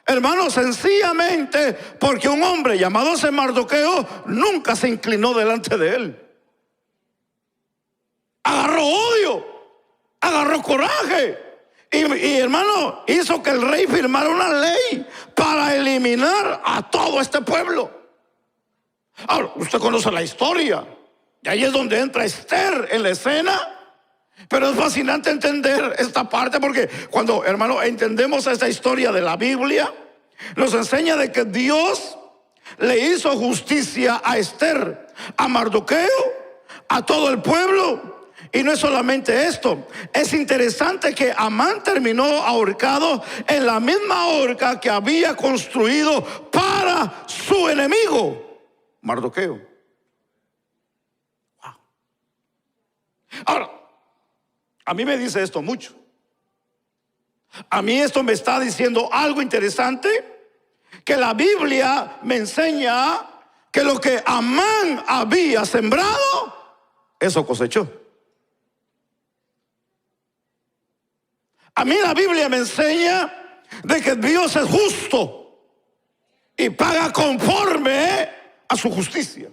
hermano, sencillamente porque un hombre llamado Mardoqueo nunca se inclinó delante de él. Agarró odio, agarró coraje. Y hermano, hizo que el rey firmara una ley para eliminar a todo este pueblo. Ahora, usted conoce la historia, y ahí es donde entra Esther en la escena. Pero es fascinante entender esta parte, porque cuando, hermano, entendemos esta historia de la Biblia, nos enseña de que Dios le hizo justicia a Esther, a Mardoqueo, a todo el pueblo. Y no es solamente esto, es interesante que Amán terminó ahorcado en la misma horca que había construido para su enemigo, Mardoqueo. Wow. Ahora, a mí me dice esto mucho. A mí esto me está diciendo algo interesante, que la Biblia me enseña que lo que Amán había sembrado, eso cosechó. A mí la Biblia me enseña de que Dios es justo y paga conforme a su justicia.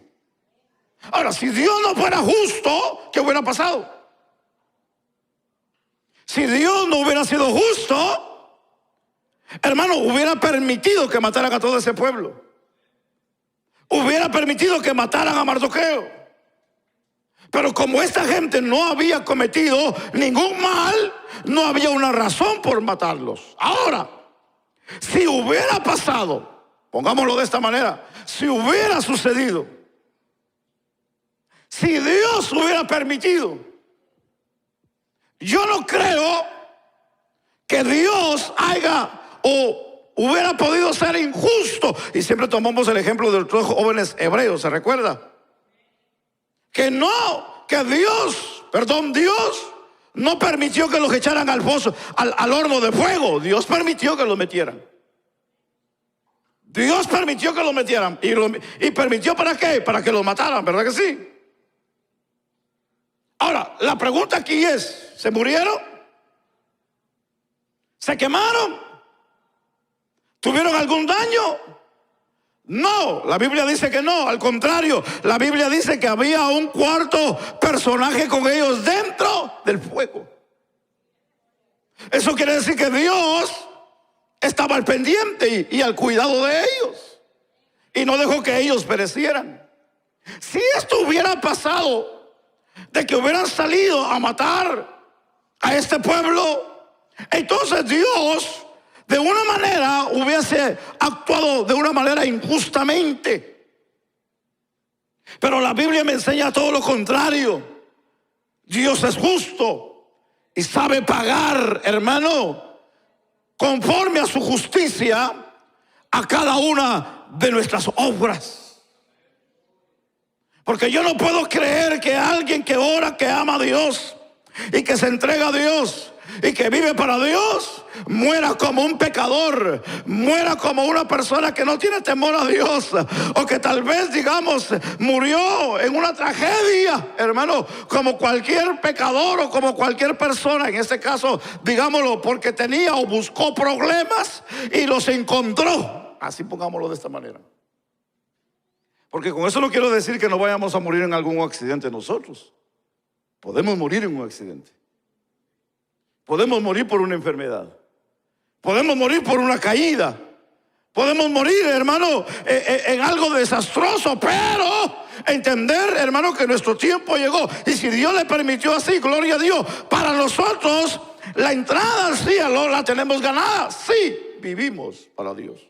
Ahora, si Dios no fuera justo, ¿qué hubiera pasado? Si Dios no hubiera sido justo, hermano, hubiera permitido que mataran a todo ese pueblo. Hubiera permitido que mataran a Mardoqueo. Pero como esta gente no había cometido ningún mal, no había una razón por matarlos. Ahora, si hubiera pasado, pongámoslo de esta manera, si hubiera sucedido, si Dios hubiera permitido, yo no creo que Dios haya o hubiera podido ser injusto. Y siempre tomamos el ejemplo de los dos jóvenes hebreos, ¿se recuerda? Que Dios no permitió que los echaran al pozo, al horno de fuego. Dios permitió que los metieran. Dios permitió que los metieran. ¿Y permitió para qué? Para que los mataran, ¿verdad que sí? Ahora, la pregunta aquí es, ¿se murieron? ¿Se quemaron? ¿Tuvieron algún daño? No, la Biblia dice que no, al contrario, la Biblia dice que había un cuarto personaje con ellos dentro del fuego. Eso quiere decir que Dios estaba al pendiente y al cuidado de ellos y no dejó que ellos perecieran. Si esto hubiera pasado, de que hubieran salido a matar a este pueblo, entonces Dios de una manera hubiese actuado de una manera injustamente. Pero la Biblia me enseña todo lo contrario. Dios es justo y sabe pagar, hermano, conforme a su justicia, a cada una de nuestras obras. Porque yo no puedo creer que alguien que ora, que ama a Dios y que se entrega a Dios y que vive para Dios, muera como un pecador, muera como una persona que no tiene temor a Dios, o que tal vez, digamos, murió en una tragedia, hermano, como cualquier pecador o como cualquier persona, en este caso, digámoslo, porque tenía o buscó problemas y los encontró. Así pongámoslo de esta manera. Porque con eso no quiero decir que no vayamos a morir en algún accidente nosotros. Podemos morir en un accidente. Podemos morir por una enfermedad. Podemos morir por una caída. Podemos morir, hermano, en algo desastroso, pero entender, hermano, que nuestro tiempo llegó. Y si Dios le permitió así, gloria a Dios. Para nosotros, la entrada al cielo la tenemos ganada. Sí, vivimos para Dios.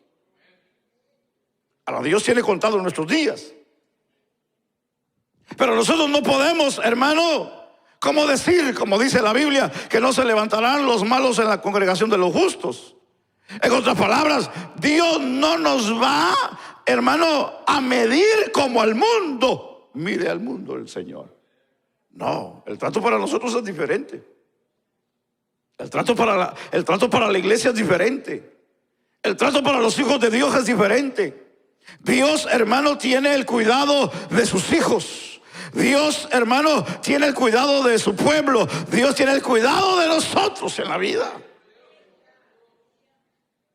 Ahora, Dios tiene contado nuestros días. Pero nosotros no podemos, hermano, ¿cómo decir? Como dice la Biblia, que no se levantarán los malos en la congregación de los justos. En otras palabras, Dios no nos va, hermano, a medir como al mundo mide al mundo el Señor. No, el trato para nosotros es diferente. El trato para la iglesia es diferente. El trato para los hijos de Dios es diferente. Dios, hermano, tiene el cuidado de sus hijos. Dios, hermano, tiene el cuidado de su pueblo. Dios tiene el cuidado de nosotros en la vida.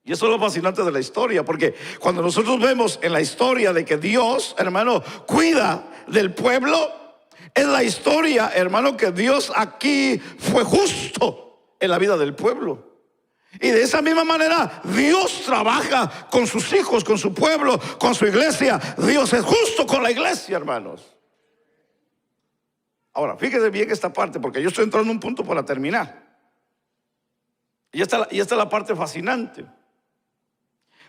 Y eso es lo fascinante de la historia, porque cuando nosotros vemos en la historia de que Dios, hermano, cuida del pueblo, es la historia, hermano, que Dios aquí fue justo en la vida del pueblo. Y de esa misma manera Dios trabaja con sus hijos, con su pueblo, con su iglesia. Dios es justo con la iglesia, hermanos. Ahora, fíjese bien esta parte, porque yo estoy entrando en un punto para terminar. Y esta es la parte fascinante.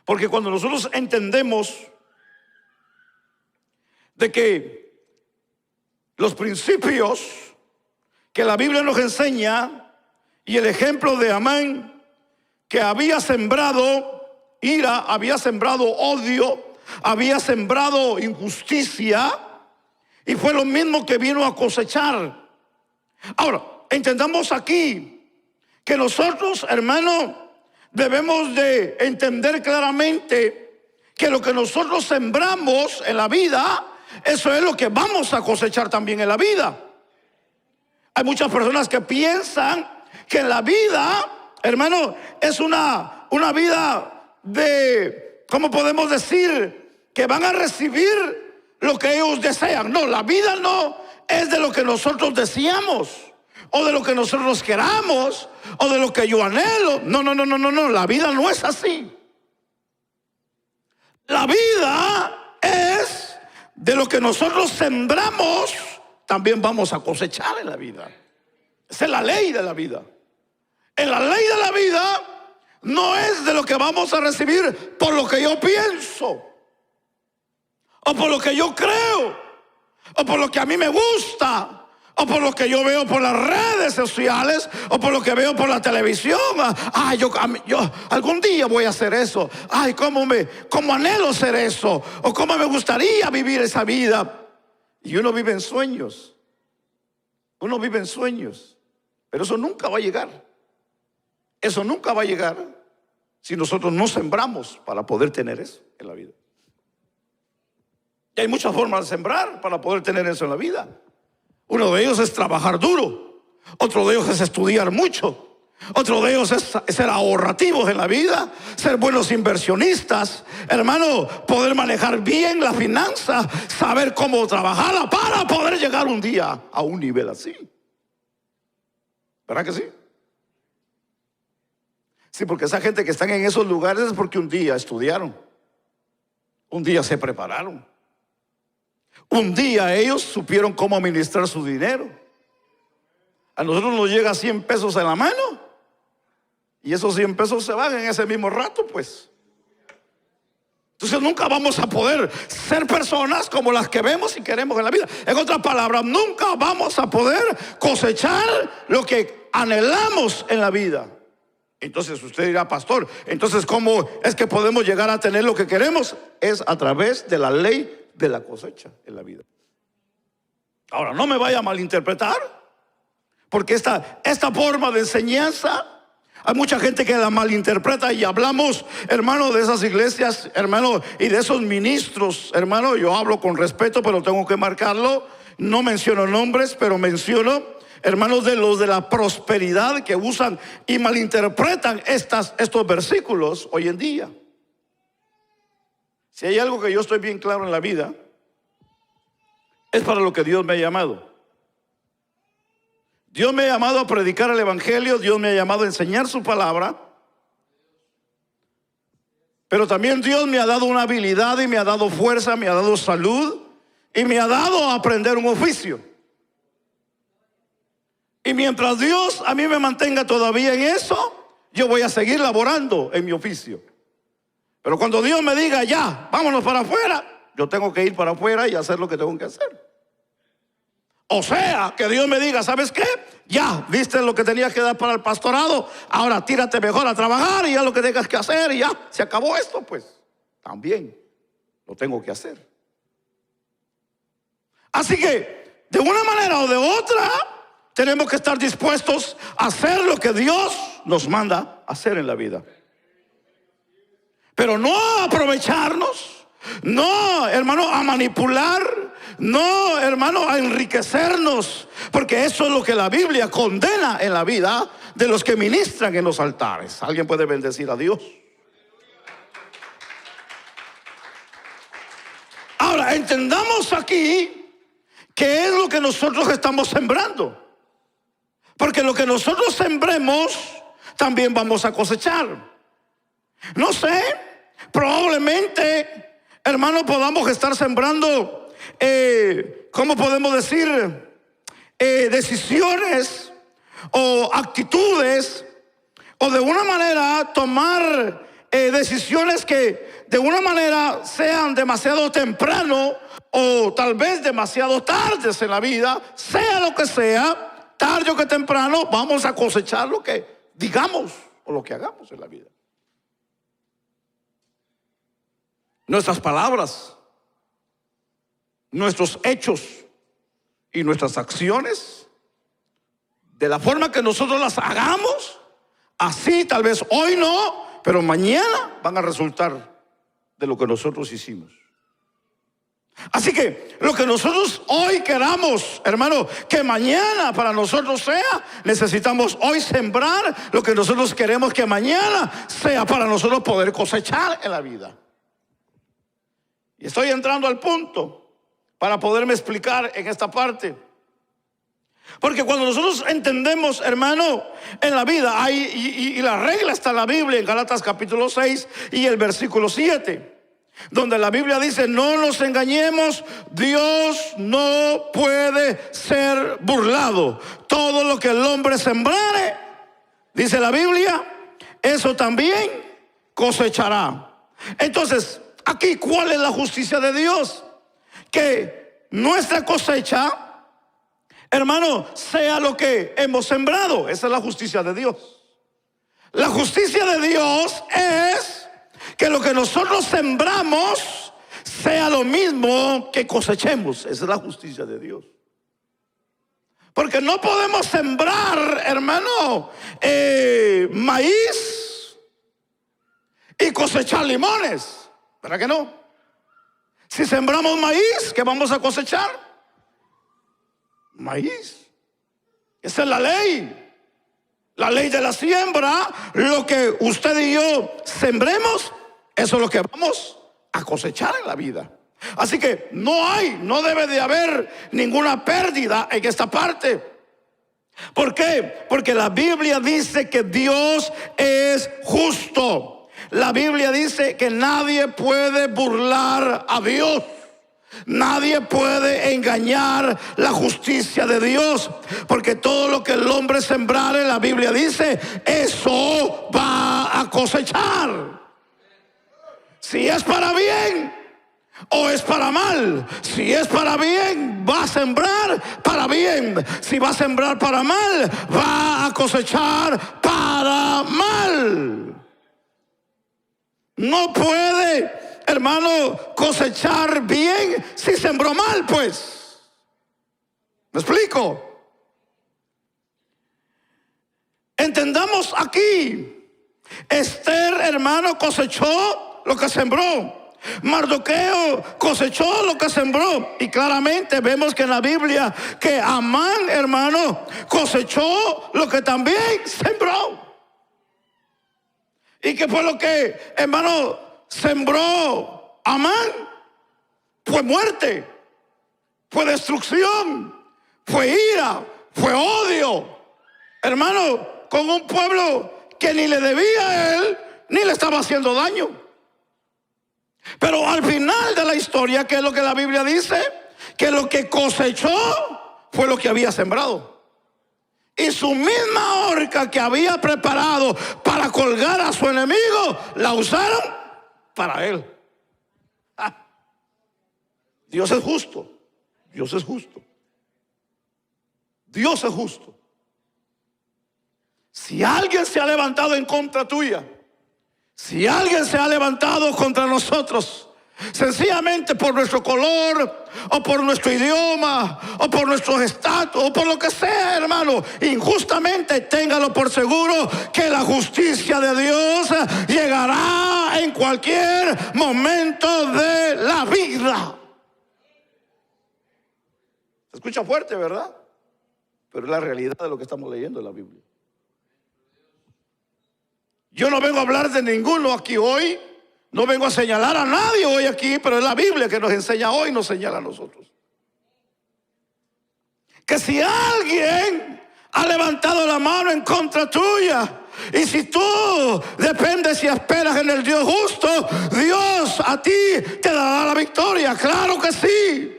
Porque cuando nosotros entendemos de que los principios que la Biblia nos enseña y el ejemplo de Amán, que había sembrado ira, había sembrado odio, había sembrado injusticia, y fue lo mismo que vino a cosechar. Ahora, entendamos aquí que nosotros, hermano, debemos de entender claramente que lo que nosotros sembramos en la vida, eso es lo que vamos a cosechar también en la vida. Hay muchas personas que piensan que la vida, hermano, es una vida de, ¿cómo podemos decir? Que van a recibir lo que ellos desean. No, la vida no es de lo que nosotros deseamos, o de lo que nosotros queramos, o de lo que yo anhelo. No, la vida no es así. La vida es de lo que nosotros sembramos, también vamos a cosechar en la vida. Esa es la ley de la vida. En la ley de la vida no es de lo que vamos a recibir por lo que yo pienso, o por lo que yo creo, o por lo que a mí me gusta, o por lo que yo veo por las redes sociales, o por lo que veo por la televisión. Ay, yo algún día voy a hacer eso. Ay, cómo anhelo ser eso, o cómo me gustaría vivir esa vida. Y uno vive en sueños. Uno vive en sueños, pero eso nunca va a llegar. Eso nunca va a llegar si nosotros no sembramos para poder tener eso en la vida. Y hay muchas formas de sembrar para poder tener eso en la vida. Uno de ellos es trabajar duro. Otro de ellos es estudiar mucho. Otro de ellos es ser ahorrativos en la vida, ser buenos inversionistas, hermano, poder manejar bien la finanza, saber cómo trabajarla para poder llegar un día a un nivel así. ¿Verdad que sí? Sí, porque esa gente que están en esos lugares es porque un día estudiaron, un día se prepararon, un día ellos supieron cómo administrar su dinero. A nosotros nos llega 100 pesos en la mano y esos 100 pesos se van en ese mismo rato, pues. Entonces nunca vamos a poder ser personas como las que vemos y queremos en la vida. En otras palabras, nunca vamos a poder cosechar lo que anhelamos en la vida. Entonces usted dirá, pastor, entonces ¿cómo es que podemos llegar a tener lo que queremos? Es a través de la ley de la cosecha en la vida. Ahora, no me vaya a malinterpretar, porque esta forma de enseñanza, hay mucha gente que la malinterpreta, y hablamos, hermano, de esas iglesias, hermano, y de esos ministros, hermano. Yo hablo con respeto, pero tengo que marcarlo. No menciono nombres, pero menciono, hermanos, de los de la prosperidad que usan y malinterpretan estos versículos hoy en día. Si hay algo que yo estoy bien claro en la vida, es para lo que Dios me ha llamado. Dios me ha llamado a predicar el evangelio. Dios me ha llamado a enseñar su palabra. Pero también Dios me ha dado una habilidad y me ha dado fuerza, me ha dado salud y me ha dado a aprender un oficio. Y mientras Dios a mí me mantenga todavía en eso, yo voy a seguir laborando en mi oficio. Pero cuando Dios me diga, ya, vámonos para afuera, yo tengo que ir para afuera y hacer lo que tengo que hacer. O sea, que Dios me diga, ¿sabes qué? Ya, viste lo que tenías que dar para el pastorado, ahora tírate mejor a trabajar y ya lo que tengas que hacer y ya, se acabó esto, pues también lo tengo que hacer. Así que, de una manera o de otra, tenemos que estar dispuestos a hacer lo que Dios nos manda hacer en la vida. Pero no a aprovecharnos, no, hermano, a manipular, no, hermano, a enriquecernos, porque eso es lo que la Biblia condena en la vida de los que ministran en los altares. ¿Alguien puede bendecir a Dios? Ahora, entendamos aquí qué es lo que nosotros estamos sembrando. Porque lo que nosotros sembremos, también vamos a cosechar. No sé, probablemente, hermano, podamos estar sembrando, ¿cómo podemos decir? Decisiones o actitudes, o de una manera tomar decisiones que de una manera sean demasiado temprano o tal vez demasiado tardes en la vida, sea lo que sea, tarde o que temprano vamos a cosechar lo que digamos o lo que hagamos en la vida. Nuestras palabras, nuestros hechos y nuestras acciones, de la forma que nosotros las hagamos, así tal vez hoy no, pero mañana van a resultar de lo que nosotros hicimos. Así que lo que nosotros hoy queramos, hermano, que mañana para nosotros sea, necesitamos hoy sembrar lo que nosotros queremos que mañana sea para nosotros poder cosechar en la vida. Y estoy entrando al punto para poderme explicar en esta parte. Porque cuando nosotros entendemos, hermano, en la vida hay, y la regla está en la Biblia, en Gálatas capítulo 6 y el versículo 7, donde la Biblia dice, no nos engañemos, Dios no puede ser burlado. Todo lo que el hombre sembrare, dice la Biblia, eso también cosechará. Entonces, aquí, ¿cuál es la justicia de Dios? Que nuestra cosecha, hermano, sea lo que hemos sembrado. Esa es la justicia de Dios. La justicia de Dios es que lo que nosotros sembramos sea lo mismo que cosechemos. Esa es la justicia de Dios. Porque no podemos sembrar, hermano, maíz y cosechar limones. ¿Verdad que no? Si sembramos maíz, ¿qué vamos a cosechar? Maíz. Esa es la ley. La ley de la siembra. Lo que usted y yo sembremos, eso es lo que vamos a cosechar en la vida. Así que no debe de haber ninguna pérdida en esta parte. ¿Por qué? Porque la Biblia dice que Dios es justo. La Biblia dice que nadie puede burlar a Dios. Nadie puede engañar la justicia de Dios, porque todo lo que el hombre sembrare, la Biblia dice, eso va a cosechar. Si es para bien o es para mal. Si es para bien, va a sembrar para bien. Si va a sembrar para mal, va a cosechar para mal. No puede, hermano, cosechar bien si sembró mal, pues. ¿Me explico? Entendamos aquí. Esther, hermano, cosechó lo que sembró. Mardoqueo cosechó lo que sembró. Y claramente vemos que en la Biblia que Amán, hermano, cosechó lo que también sembró. ¿Y qué fue lo que, hermano, sembró Amán? Fue muerte, fue destrucción, fue ira, fue odio. Hermano, con un pueblo que ni le debía a él, ni le estaba haciendo daño. Pero al final de la historia, ¿qué es lo que la Biblia dice? Que lo que cosechó fue lo que había sembrado. Y su misma horca que había preparado para colgar a su enemigo, la usaron para él. Dios es justo. Dios es justo. Dios es justo. Si alguien se ha levantado en contra tuya, si alguien se ha levantado contra nosotros, sencillamente por nuestro color, o por nuestro idioma, o por nuestro estatus, o por lo que sea, hermano, injustamente, téngalo por seguro que la justicia de Dios llegará en cualquier momento de la vida. Se escucha fuerte, ¿verdad? Pero es la realidad de lo que estamos leyendo en la Biblia. Yo no vengo a hablar de ninguno aquí hoy, no vengo a señalar a nadie hoy aquí, pero es la Biblia que nos enseña hoy, nos señala a nosotros. Que si alguien ha levantado la mano en contra tuya, y si tú dependes y esperas en el Dios justo, Dios a ti te dará la victoria, claro que sí.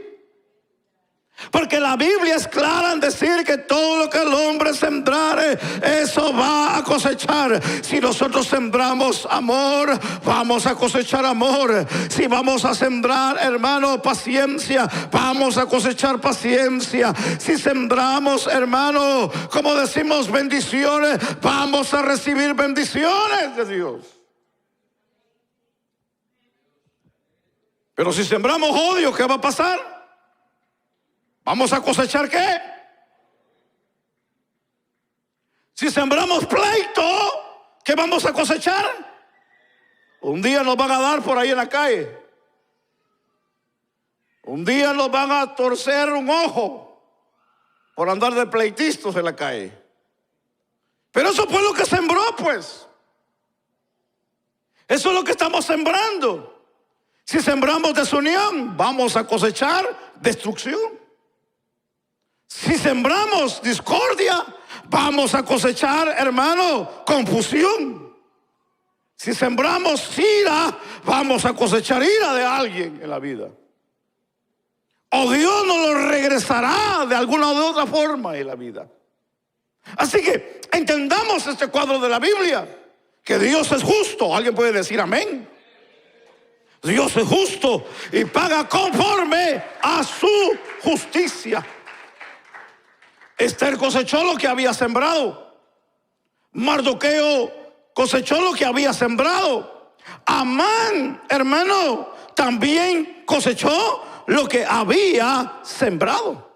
Porque la Biblia es clara en decir que todo lo que el hombre sembrare, eso va a cosechar. Si nosotros sembramos amor, vamos a cosechar amor. Si vamos a sembrar, hermano, paciencia, vamos a cosechar paciencia. Si sembramos, hermano, como decimos, bendiciones, vamos a recibir bendiciones de Dios. Pero si sembramos odio, ¿qué va a pasar? ¿Vamos a cosechar qué? Si sembramos pleito, ¿qué vamos a cosechar? Un día nos van a dar por ahí en la calle. Un día nos van a torcer un ojo por andar de pleitistas en la calle. Pero eso fue lo que sembró, pues. Eso es lo que estamos sembrando. Si sembramos desunión, vamos a cosechar destrucción. Si sembramos discordia, vamos a cosechar, hermano, confusión. Si sembramos ira, vamos a cosechar ira de alguien en la vida. O Dios nos lo regresará de alguna u otra forma en la vida. Así que entendamos este cuadro de la Biblia, que Dios es justo. ¿Alguien puede decir amén? Dios es justo y paga conforme a su justicia. Esther cosechó lo que había sembrado. Mardoqueo cosechó lo que había sembrado. Amán, hermano, también cosechó lo que había sembrado.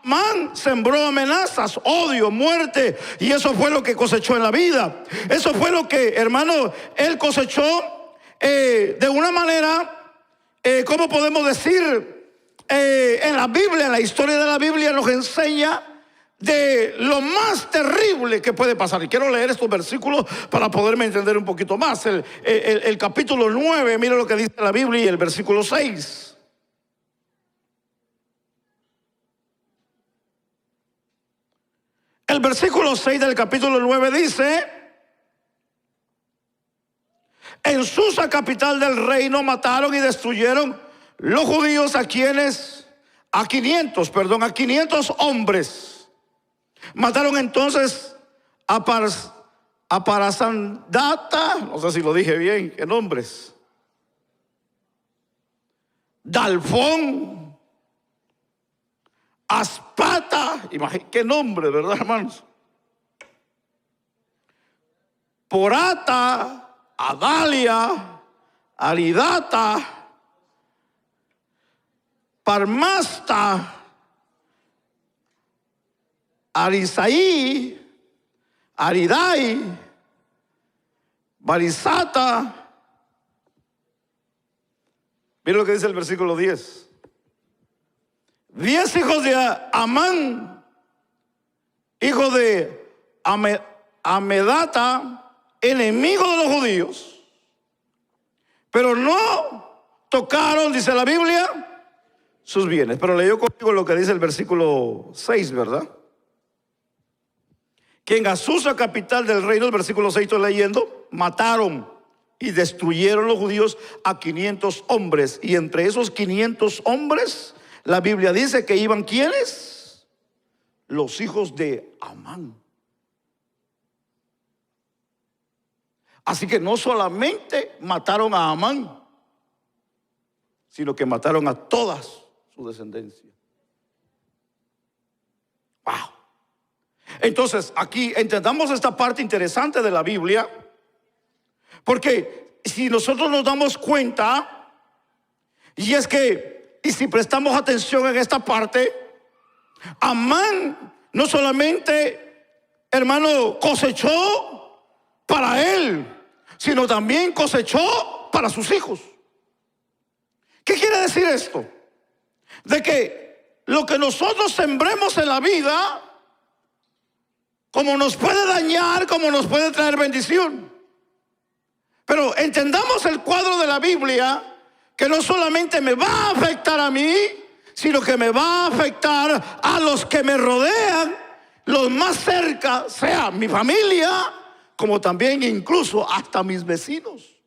Amán sembró amenazas, odio, muerte, y eso fue lo que cosechó en la vida. Eso fue lo que, hermano, él cosechó de una manera, ¿cómo podemos decir? En la Biblia, en la historia de la Biblia nos enseña de lo más terrible que puede pasar. Y quiero leer estos versículos para poderme entender un poquito más. El capítulo 9, mira lo que dice la Biblia, y el versículo 6. El versículo 6 del capítulo 9 dice: en Susa, capital del reino, mataron y destruyeron los judíos a 500 hombres. Mataron entonces a Parasandata, no sé si lo dije bien, ¿qué nombres? Dalfón, Aspata, qué nombre, ¿verdad, hermanos? Porata, Adalia, Aridata, Parmasta, Arisaí, Aridai, Barisata. Mira lo que dice el versículo 10. 10 hijos de Amán, hijo de Amedata, enemigo de los judíos, pero no tocaron, dice la Biblia, sus bienes. Pero leyó conmigo lo que dice el versículo 6, ¿verdad? Que en Azusa, capital del reino, el versículo 6 estoy leyendo, mataron y destruyeron los judíos a 500 hombres. Y entre esos 500 hombres, la Biblia dice que iban ¿quiénes? Los hijos de Amán. Así que no solamente mataron a Amán, sino que mataron a toda su descendencia. Wow. Entonces, aquí entendamos esta parte interesante de la Biblia, porque si nosotros nos damos cuenta, y si prestamos atención en esta parte, Amán no solamente, hermano, cosechó para él, sino también cosechó para sus hijos. ¿Qué quiere decir esto? De que lo que nosotros sembremos en la vida, como nos puede dañar, como nos puede traer bendición. Pero entendamos el cuadro de la Biblia, que no solamente me va a afectar a mí, sino que me va a afectar a los que me rodean, los más cerca, sea mi familia, como también incluso hasta mis vecinos.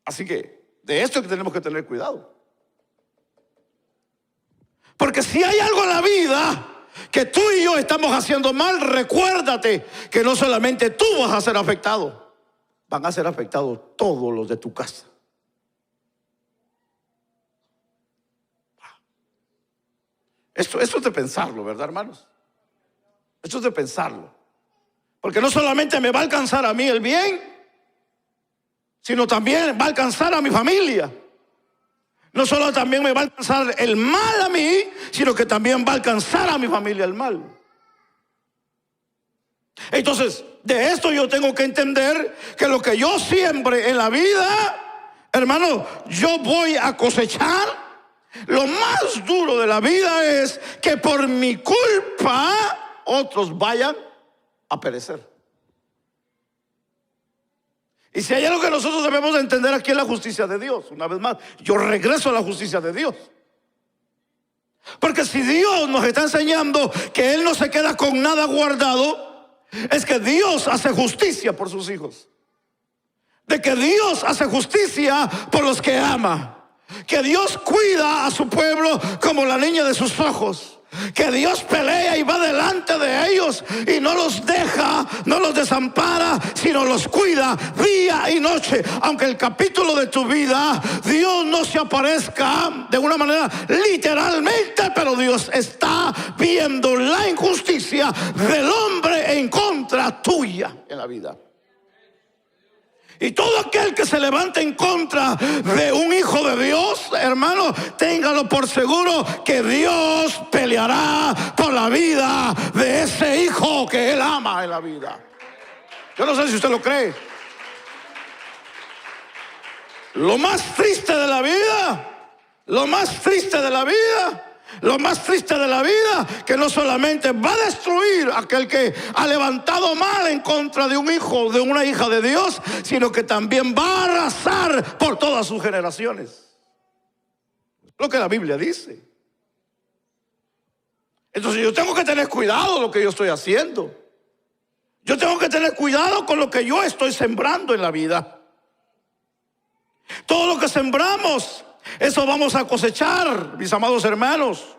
Así que de esto es que tenemos que tener cuidado. Porque si hay algo en la vida que tú y yo estamos haciendo mal, recuérdate que no solamente tú vas a ser afectado, van a ser afectados todos los de tu casa. Esto es de pensarlo, ¿verdad, hermanos? Esto es de pensarlo. Porque no solamente me va a alcanzar a mí el bien, sino también va a alcanzar a mi familia. No solo también me va a alcanzar el mal a mí, sino que también va a alcanzar a mi familia el mal. Entonces, de esto yo tengo que entender que lo que yo siembre en la vida, hermano, yo voy a cosechar. Lo más duro de la vida es que por mi culpa otros vayan a perecer. Y si hay algo que nosotros debemos de entender aquí es la justicia de Dios. Una vez más, yo regreso a la justicia de Dios. Porque si Dios nos está enseñando que Él no se queda con nada guardado, es que Dios hace justicia por sus hijos. De que Dios hace justicia por los que ama. Que Dios cuida a su pueblo como la niña de sus ojos. Que Dios pelea y va delante de ellos y no los deja, no los desampara, sino los cuida día y noche. Aunque el capítulo de tu vida Dios no se aparezca de una manera literalmente, pero Dios está viendo la injusticia del hombre en contra tuya en la vida. Y todo aquel que se levante en contra de un hijo de Dios, hermano, téngalo por seguro que Dios peleará por la vida de ese hijo que Él ama en la vida. Yo no sé si usted lo cree. Lo más triste de la vida, lo más triste de la vida, lo más triste de la vida, que no solamente va a destruir a aquel que ha levantado mal en contra de un hijo, de una hija de Dios, sino que también va a arrasar por todas sus generaciones. Lo que la Biblia dice. Entonces yo tengo que tener cuidado con lo que yo estoy haciendo. Yo tengo que tener cuidado con lo que yo estoy sembrando en la vida. Todo lo que sembramos, eso vamos a cosechar, mis amados hermanos.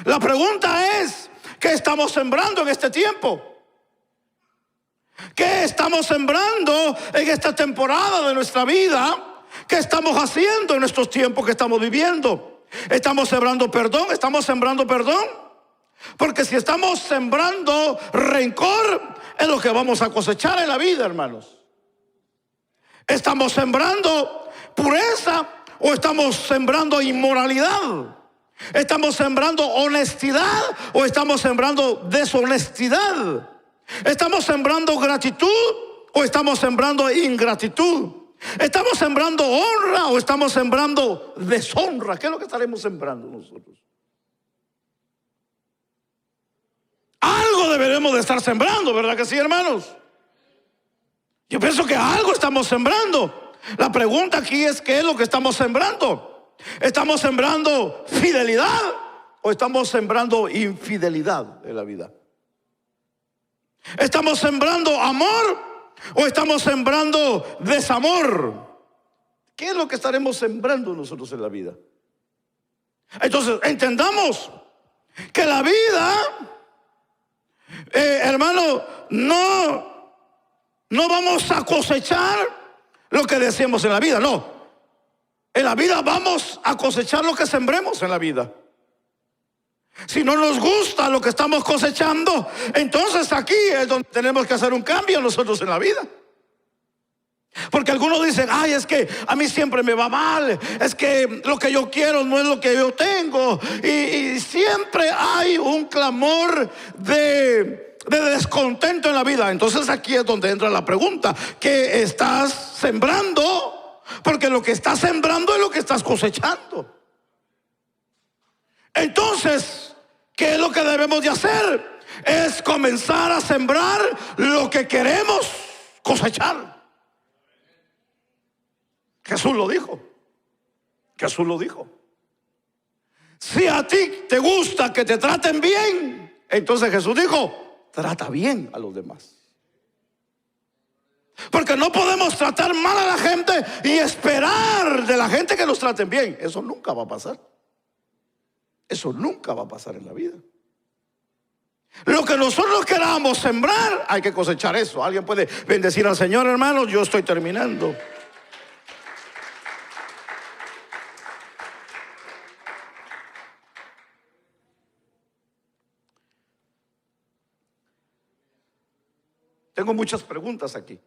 La pregunta es, ¿qué estamos sembrando en este tiempo? ¿Qué estamos sembrando en esta temporada de nuestra vida? ¿Qué estamos haciendo en estos tiempos que estamos viviendo? ¿Estamos sembrando perdón? ¿Estamos sembrando perdón? Porque si estamos sembrando rencor, es lo que vamos a cosechar en la vida, hermanos. ¿Estamos sembrando pureza o estamos sembrando inmoralidad? ¿Estamos sembrando honestidad o estamos sembrando deshonestidad? ¿Estamos sembrando gratitud o estamos sembrando ingratitud? ¿Estamos sembrando honra o estamos sembrando deshonra? ¿Qué es lo que estaremos sembrando nosotros? Algo deberemos de estar sembrando, ¿verdad que sí, hermanos? Yo pienso que algo estamos sembrando. La pregunta aquí es, ¿qué es lo que estamos sembrando? ¿Estamos sembrando fidelidad o estamos sembrando infidelidad en la vida? ¿Estamos sembrando amor o estamos sembrando desamor? ¿Qué es lo que estaremos sembrando nosotros en la vida? Entonces, entendamos que la vida, hermano, no vamos a cosechar lo que deseemos en la vida, no. En la vida vamos a cosechar lo que sembremos en la vida. Si no nos gusta lo que estamos cosechando, entonces aquí es donde tenemos que hacer un cambio nosotros en la vida. Porque algunos dicen, ay, es que a mí siempre me va mal, es que lo que yo quiero no es lo que yo tengo, y siempre hay un clamor de descontento en la vida. Entonces aquí es donde entra la pregunta: ¿qué estás sembrando? Porque lo que estás sembrando es lo que estás cosechando. Entonces, ¿qué es lo que debemos de hacer? Es comenzar a sembrar lo que queremos cosechar. Jesús lo dijo. Jesús lo dijo. Si a ti te gusta que te traten bien, entonces Jesús dijo, trata bien a los demás. Porque no podemos tratar mal a la gente y esperar de la gente que nos traten bien. Eso nunca va a pasar. Eso nunca va a pasar en la vida. Lo que nosotros queramos sembrar, hay que cosechar eso. Alguien puede bendecir al Señor, hermanos. Yo estoy terminando. Tengo muchas preguntas aquí.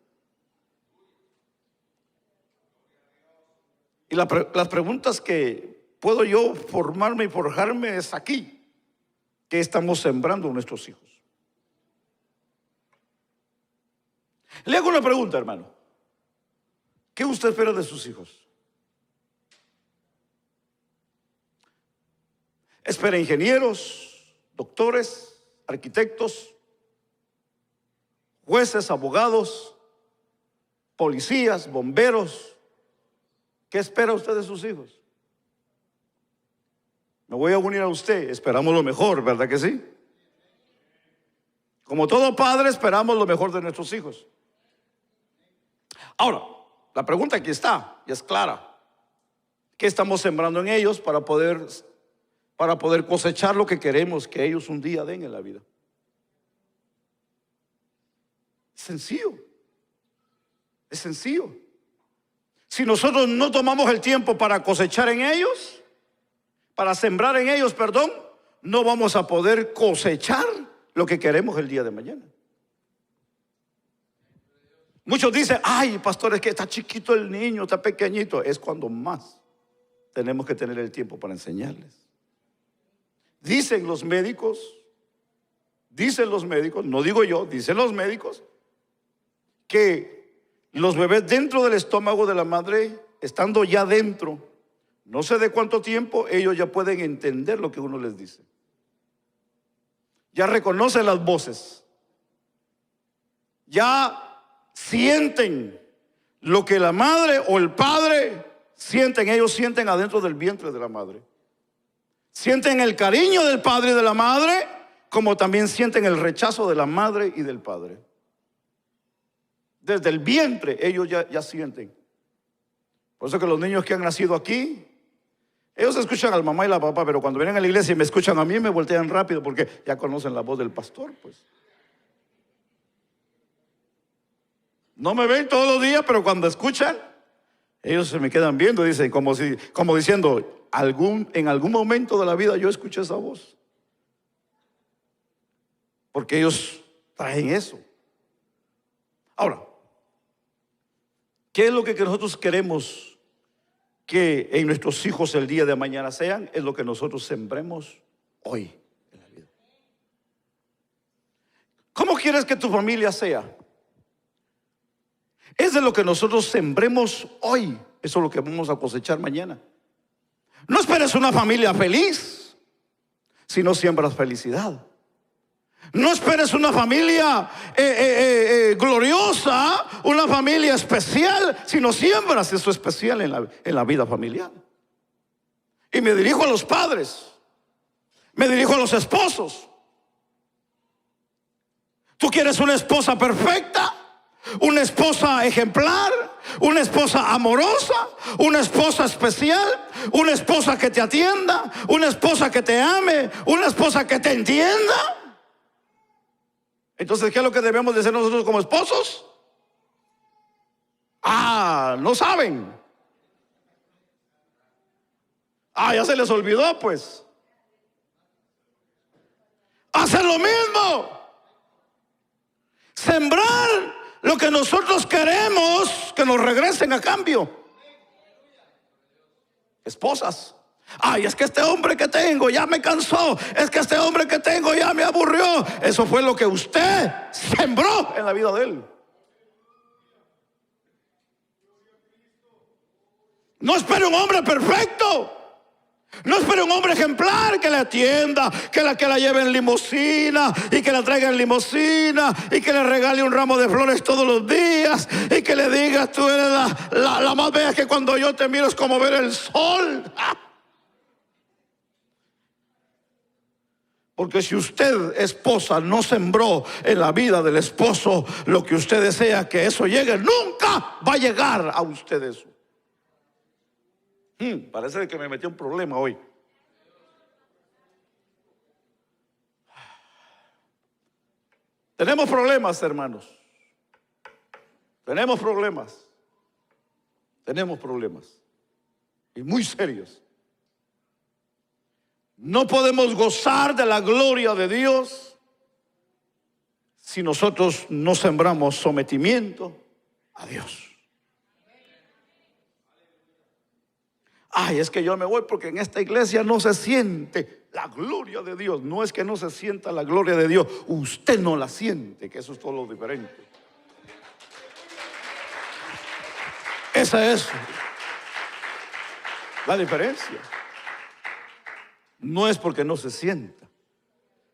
Y las preguntas que puedo yo formarme y forjarme es aquí. ¿Qué estamos sembrando a nuestros hijos? Le hago una pregunta, hermano. ¿Qué usted espera de sus hijos? ¿Espera ingenieros, doctores, arquitectos, jueces, abogados, policías, bomberos? ¿Qué espera usted de sus hijos? Me voy a unir a usted. Esperamos lo mejor, ¿verdad que sí? Como todo padre, esperamos lo mejor de nuestros hijos. Ahora, la pregunta aquí está, y es clara. ¿Qué estamos sembrando en ellos para poder cosechar lo que queremos que ellos un día den en la vida? Es sencillo. Es sencillo. Si nosotros no tomamos el tiempo para cosechar en ellos, para sembrar en ellos, perdón, no vamos a poder cosechar lo que queremos el día de mañana. Muchos dicen, ay, pastor, es que está chiquito el niño, está pequeñito. Es cuando más tenemos que tener el tiempo para enseñarles. Dicen los médicos, no digo yo, dicen los médicos, que los bebés dentro del estómago de la madre, estando ya dentro, no sé de cuánto tiempo, ellos ya pueden entender lo que uno les dice. Ya reconocen las voces. Ya sienten lo que la madre o el padre sienten. Ellos sienten adentro del vientre de la madre. Sienten el cariño del padre y de la madre, como también sienten el rechazo de la madre y del padre. Desde el vientre ellos ya sienten. Por eso que los niños que han nacido aquí, ellos escuchan al mamá y la papá, pero cuando vienen a la iglesia y me escuchan a mí, me voltean rápido porque ya conocen la voz del pastor, pues. No me ven todos los días, pero cuando escuchan, ellos se me quedan viendo, dicen, como diciendo, en algún momento de la vida yo escuché esa voz. Porque ellos traen eso. Ahora, ¿qué es lo que nosotros queremos que en nuestros hijos el día de mañana sean? Es lo que nosotros sembremos hoy en la vida. ¿Cómo quieres que tu familia sea? Es de lo que nosotros sembremos hoy. Eso es lo que vamos a cosechar mañana. No esperes una familia feliz si no siembras felicidad. No esperes una familia gloriosa, una familia especial, si no siembras eso especial en la vida familiar. Y me dirijo a los padres, me dirijo a los esposos. Tú quieres una esposa perfecta, una esposa ejemplar, una esposa amorosa, una esposa especial, una esposa que te atienda, una esposa que te ame, una esposa que te entienda. Entonces, ¿qué es lo que debemos de hacer nosotros como esposos? No saben. Ya se les olvidó, pues. Hacer lo mismo. Sembrar lo que nosotros queremos que nos regresen a cambio. Esposas. Es que este hombre que tengo ya me cansó. Es que este hombre que tengo ya me aburrió. Eso fue lo que usted sembró en la vida de él. No espere un hombre perfecto. No espere un hombre ejemplar que le atienda, que la lleve en limusina y que la traiga en limusina y que le regale un ramo de flores todos los días y que le diga: tú eres la más bella, que cuando yo te miro es como ver el sol. Porque si usted, esposa, no sembró en la vida del esposo lo que usted desea que eso llegue, nunca va a llegar a usted eso. Parece que me metí un problema hoy. Tenemos problemas, hermanos. Tenemos problemas. Tenemos problemas. Y muy serios. No podemos gozar de la gloria de Dios si nosotros no sembramos sometimiento a Dios. Es que yo me voy porque en esta iglesia no se siente la gloria de Dios. No es que no se sienta la gloria de Dios, usted no la siente, que eso es todo lo diferente. Esa es la diferencia. No es porque no se sienta,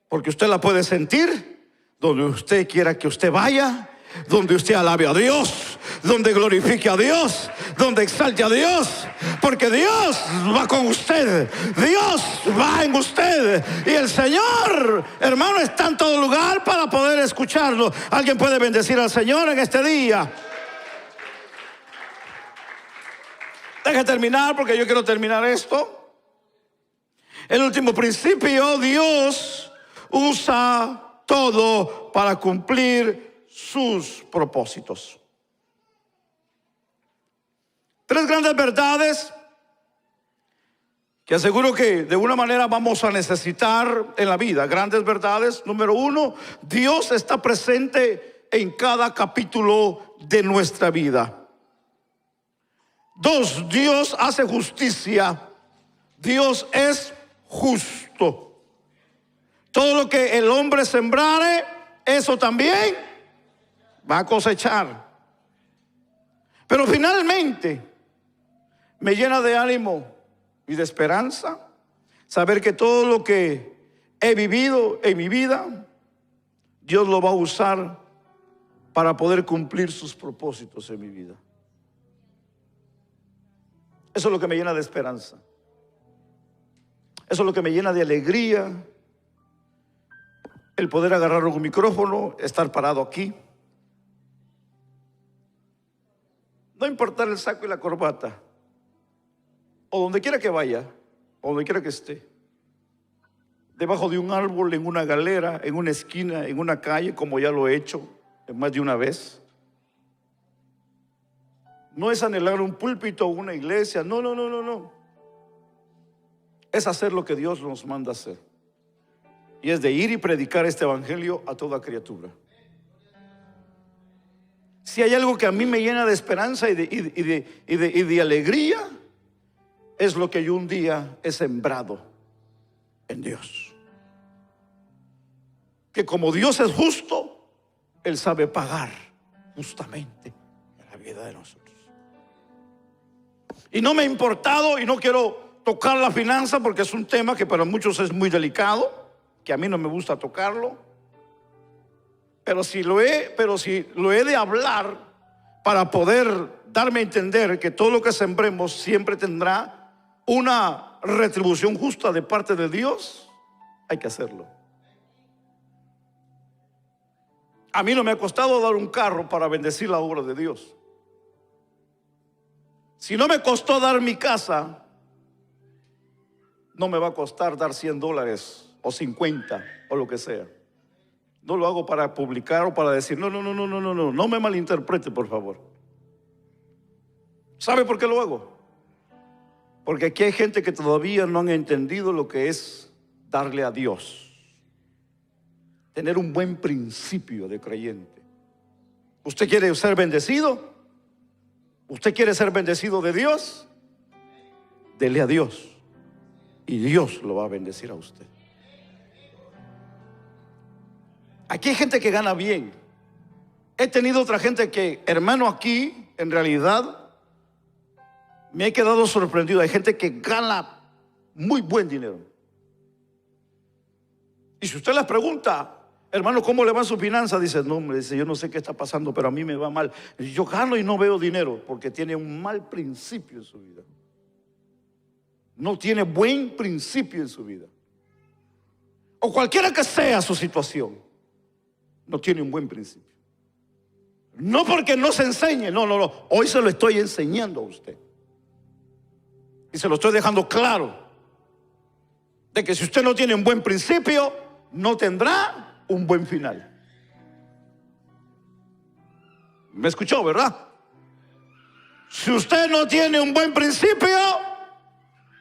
porque usted la puede sentir donde usted quiera que usted vaya, donde usted alabe a Dios, donde glorifique a Dios, donde exalte a Dios, porque Dios va con usted, Dios va en usted, y el Señor, hermano, está en todo lugar para poder escucharlo. ¿Alguien puede bendecir al Señor en este día? Deje terminar, porque yo quiero terminar esto. El último principio: Dios usa todo para cumplir sus propósitos. Tres grandes verdades que aseguro que de una manera vamos a necesitar en la vida. Grandes verdades. Número uno: Dios está presente en cada capítulo de nuestra vida. Dos: Dios hace justicia. Dios es justo. Todo lo que el hombre sembrare, eso también va a cosechar. Pero finalmente me llena de ánimo y de esperanza saber que todo lo que he vivido en mi vida, Dios lo va a usar para poder cumplir sus propósitos en mi vida. Eso es lo que me llena de esperanza. Eso es lo que me llena de alegría. El poder agarrar un micrófono, estar parado aquí. No importar el saco y la corbata, o donde quiera que vaya, o donde quiera que esté, debajo de un árbol, en una galera, en una esquina, en una calle, como ya lo he hecho más de una vez. No es anhelar un púlpito o una iglesia, no. Es hacer lo que Dios nos manda hacer, y es de ir y predicar este evangelio a toda criatura. Si hay algo que a mí me llena de esperanza y de alegría, es lo que yo un día he sembrado en Dios. Que como Dios es justo, Él sabe pagar justamente en la vida de nosotros. Y no me ha importado, y no quiero tocar la finanza porque es un tema que para muchos es muy delicado, que a mí no me gusta tocarlo. Pero si lo he de hablar para poder darme a entender que todo lo que sembremos siempre tendrá una retribución justa de parte de Dios, hay que hacerlo. A mí no me ha costado dar un carro para bendecir la obra de Dios. Si no me costó dar mi casa, no me va a costar dar $100 o 50 o lo que sea. No lo hago para publicar o para decir, no me malinterprete, por favor. ¿Sabe por qué lo hago? Porque aquí hay gente que todavía no han entendido lo que es darle a Dios. Tener un buen principio de creyente. ¿Usted quiere ser bendecido? ¿Usted quiere ser bendecido de Dios? Dele a Dios y Dios lo va a bendecir a usted. Aquí hay gente que gana bien. He tenido otra gente que, hermano, aquí en realidad me he quedado sorprendido. Hay gente que gana muy buen dinero. Y si usted les pregunta, hermano, ¿cómo le van sus finanzas? Dice, no, hombre, dice, yo no sé qué está pasando, pero a mí me va mal. Yo gano y no veo dinero porque tiene un mal principio en su vida. No tiene buen principio en su vida. O cualquiera que sea su situación, no tiene un buen principio. No porque no se enseñe, no. Hoy se lo estoy enseñando a usted. Y se lo estoy dejando claro. De que si usted no tiene un buen principio, no tendrá un buen final. ¿Me escuchó, verdad? Si usted no tiene un buen principio,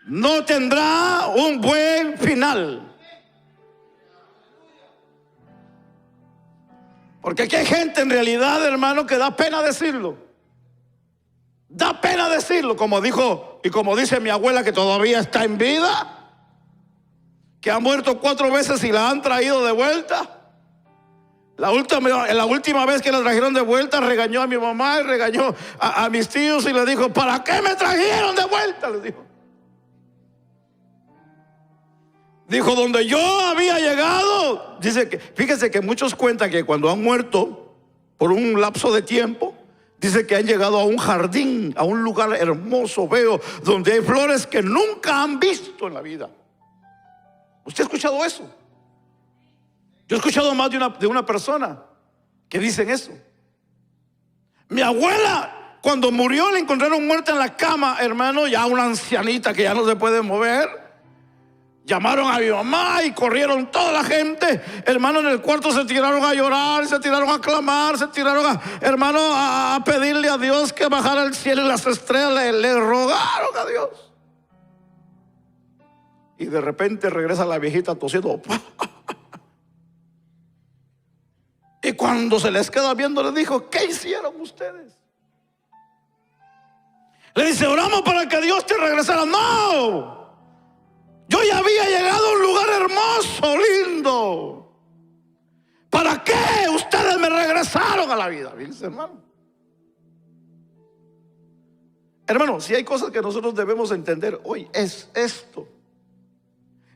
no tendrá un buen final. Porque aquí hay gente en realidad, hermano, que da pena decirlo. Da pena decirlo, como dijo y como dice mi abuela, que todavía está en vida, que ha muerto 4 veces y la han traído de vuelta. La última vez que la trajeron de vuelta, regañó a mi mamá y regañó a mis tíos y le dijo, ¿para qué me trajeron de vuelta? Le dijo. Dijo, donde yo había llegado. Dice que, fíjese que muchos cuentan que cuando han muerto por un lapso de tiempo, dice que han llegado a un jardín, a un lugar hermoso, veo, donde hay flores que nunca han visto en la vida. ¿Usted ha escuchado eso? Yo he escuchado más de una persona que dicen eso. Mi abuela, cuando murió, la encontraron muerta en la cama, hermano, ya una ancianita que ya no se puede mover. Llamaron a mi mamá y corrieron toda la gente. Hermano, en el cuarto se tiraron a llorar, se tiraron a clamar, se tiraron a pedirle a Dios que bajara el cielo y las estrellas. Le rogaron a Dios. Y de repente regresa la viejita tosiendo. Y cuando se les queda viendo, le dijo, ¿qué hicieron ustedes? Le dice, oramos para que Dios te regresara. No. Yo ya había llegado a un lugar hermoso, lindo. ¿Para qué ustedes me regresaron a la vida? Fíjense, hermano. Hermano, si hay cosas que nosotros debemos entender hoy, es esto.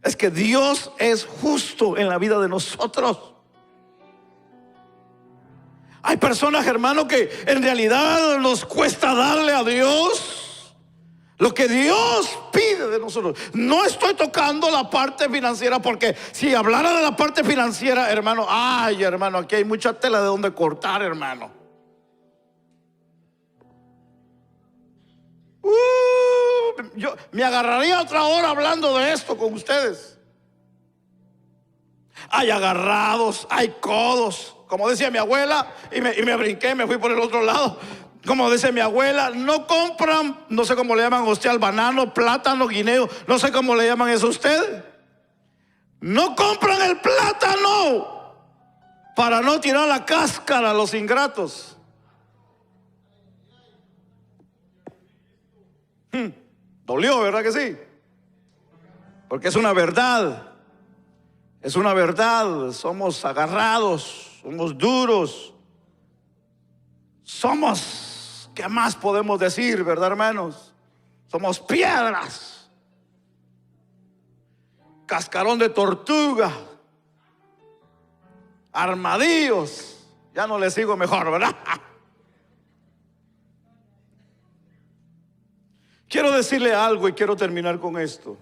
Es que Dios es justo en la vida de nosotros. Hay personas, hermano, que en realidad nos cuesta darle a Dios lo que Dios pide de nosotros. No estoy tocando la parte financiera, porque si hablara de la parte financiera, hermano, ay, hermano, aquí hay mucha tela de donde cortar, hermano. Yo me agarraría otra hora hablando de esto con ustedes. Hay agarrados, hay codos, como decía mi abuela, y me brinqué, me fui por el otro lado. Como dice mi abuela, no compran, no sé cómo le llaman a usted al banano, plátano, guineo, no sé cómo le llaman eso a usted. No compran el plátano para no tirar la cáscara a los ingratos. Dolió, ¿verdad que sí? Porque es una verdad. Es una verdad. Somos agarrados, somos duros. Somos, ¿qué más podemos decir, verdad, hermanos? Somos piedras, cascarón de tortuga, armadillos. Ya no les sigo mejor, ¿verdad? Quiero decirle algo y quiero terminar con esto.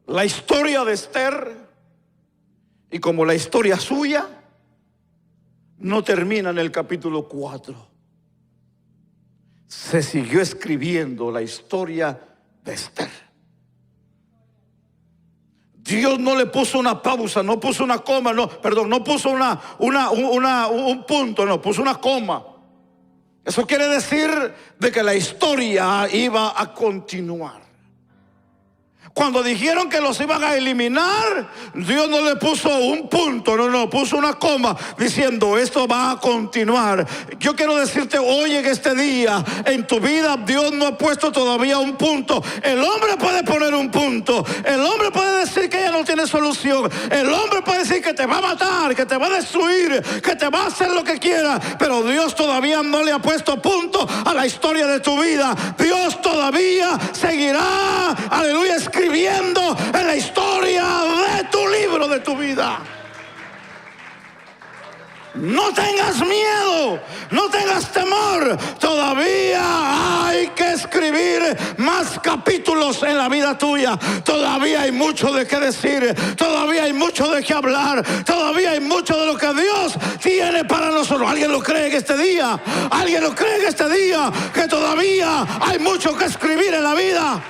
La historia de Esther Y como la historia suya no termina en el capítulo 4, se siguió escribiendo la historia de Esther. Dios no le puso una pausa, no puso una coma, no puso un punto, no, puso una coma. Eso quiere decir de que la historia iba a continuar. Cuando dijeron que los iban a eliminar, Dios no le puso un punto, puso una coma diciendo esto va a continuar. Yo quiero decirte hoy en este día, en tu vida Dios no ha puesto todavía un punto. El hombre puede poner un punto, el hombre puede decir que ya no tiene solución, el hombre puede decir que te va a matar, que te va a destruir, que te va a hacer lo que quiera, pero Dios todavía no le ha puesto punto a la historia de tu vida. Dios todavía seguirá, aleluya, escribiendo en la historia de tu libro, de tu vida. No tengas miedo, no tengas temor. Todavía hay que escribir más capítulos en la vida tuya. Todavía hay mucho de qué decir, todavía hay mucho de qué hablar, todavía hay mucho de lo que Dios tiene para nosotros. ¿Alguien lo cree en este día? ¿Alguien lo cree en este día? Que todavía hay mucho que escribir en la vida.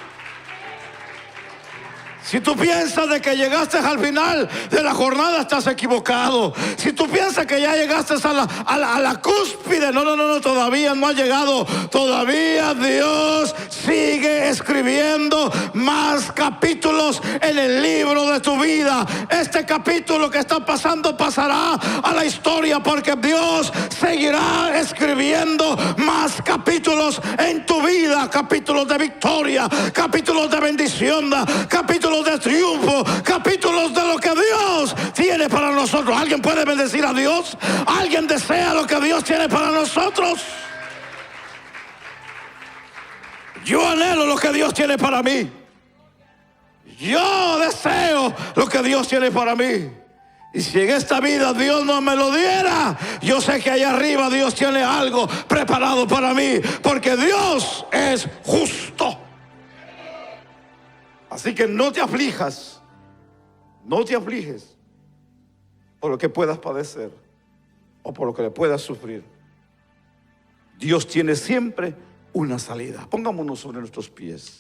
Si tú piensas de que llegaste al final de la jornada, estás equivocado. Si tú piensas que ya llegaste a la cúspide, no, todavía no ha llegado. Todavía Dios sigue escribiendo más capítulos en el libro de tu vida. Este capítulo que está pasando pasará a la historia, porque Dios seguirá escribiendo más capítulos en tu vida. Capítulos de victoria, capítulos de bendición, capítulos de triunfo, capítulos de lo que Dios tiene para nosotros. ¿Alguien puede bendecir a Dios? ¿Alguien desea lo que Dios tiene para nosotros? Yo anhelo lo que Dios tiene para mí. Yo deseo lo que Dios tiene para mí. Y si en esta vida Dios no me lo diera, yo sé que allá arriba Dios tiene algo preparado para mí, porque Dios es justo. Así que no te aflijas, no te afliges por lo que puedas padecer o por lo que le puedas sufrir. Dios tiene siempre una salida. Pongámonos sobre nuestros pies.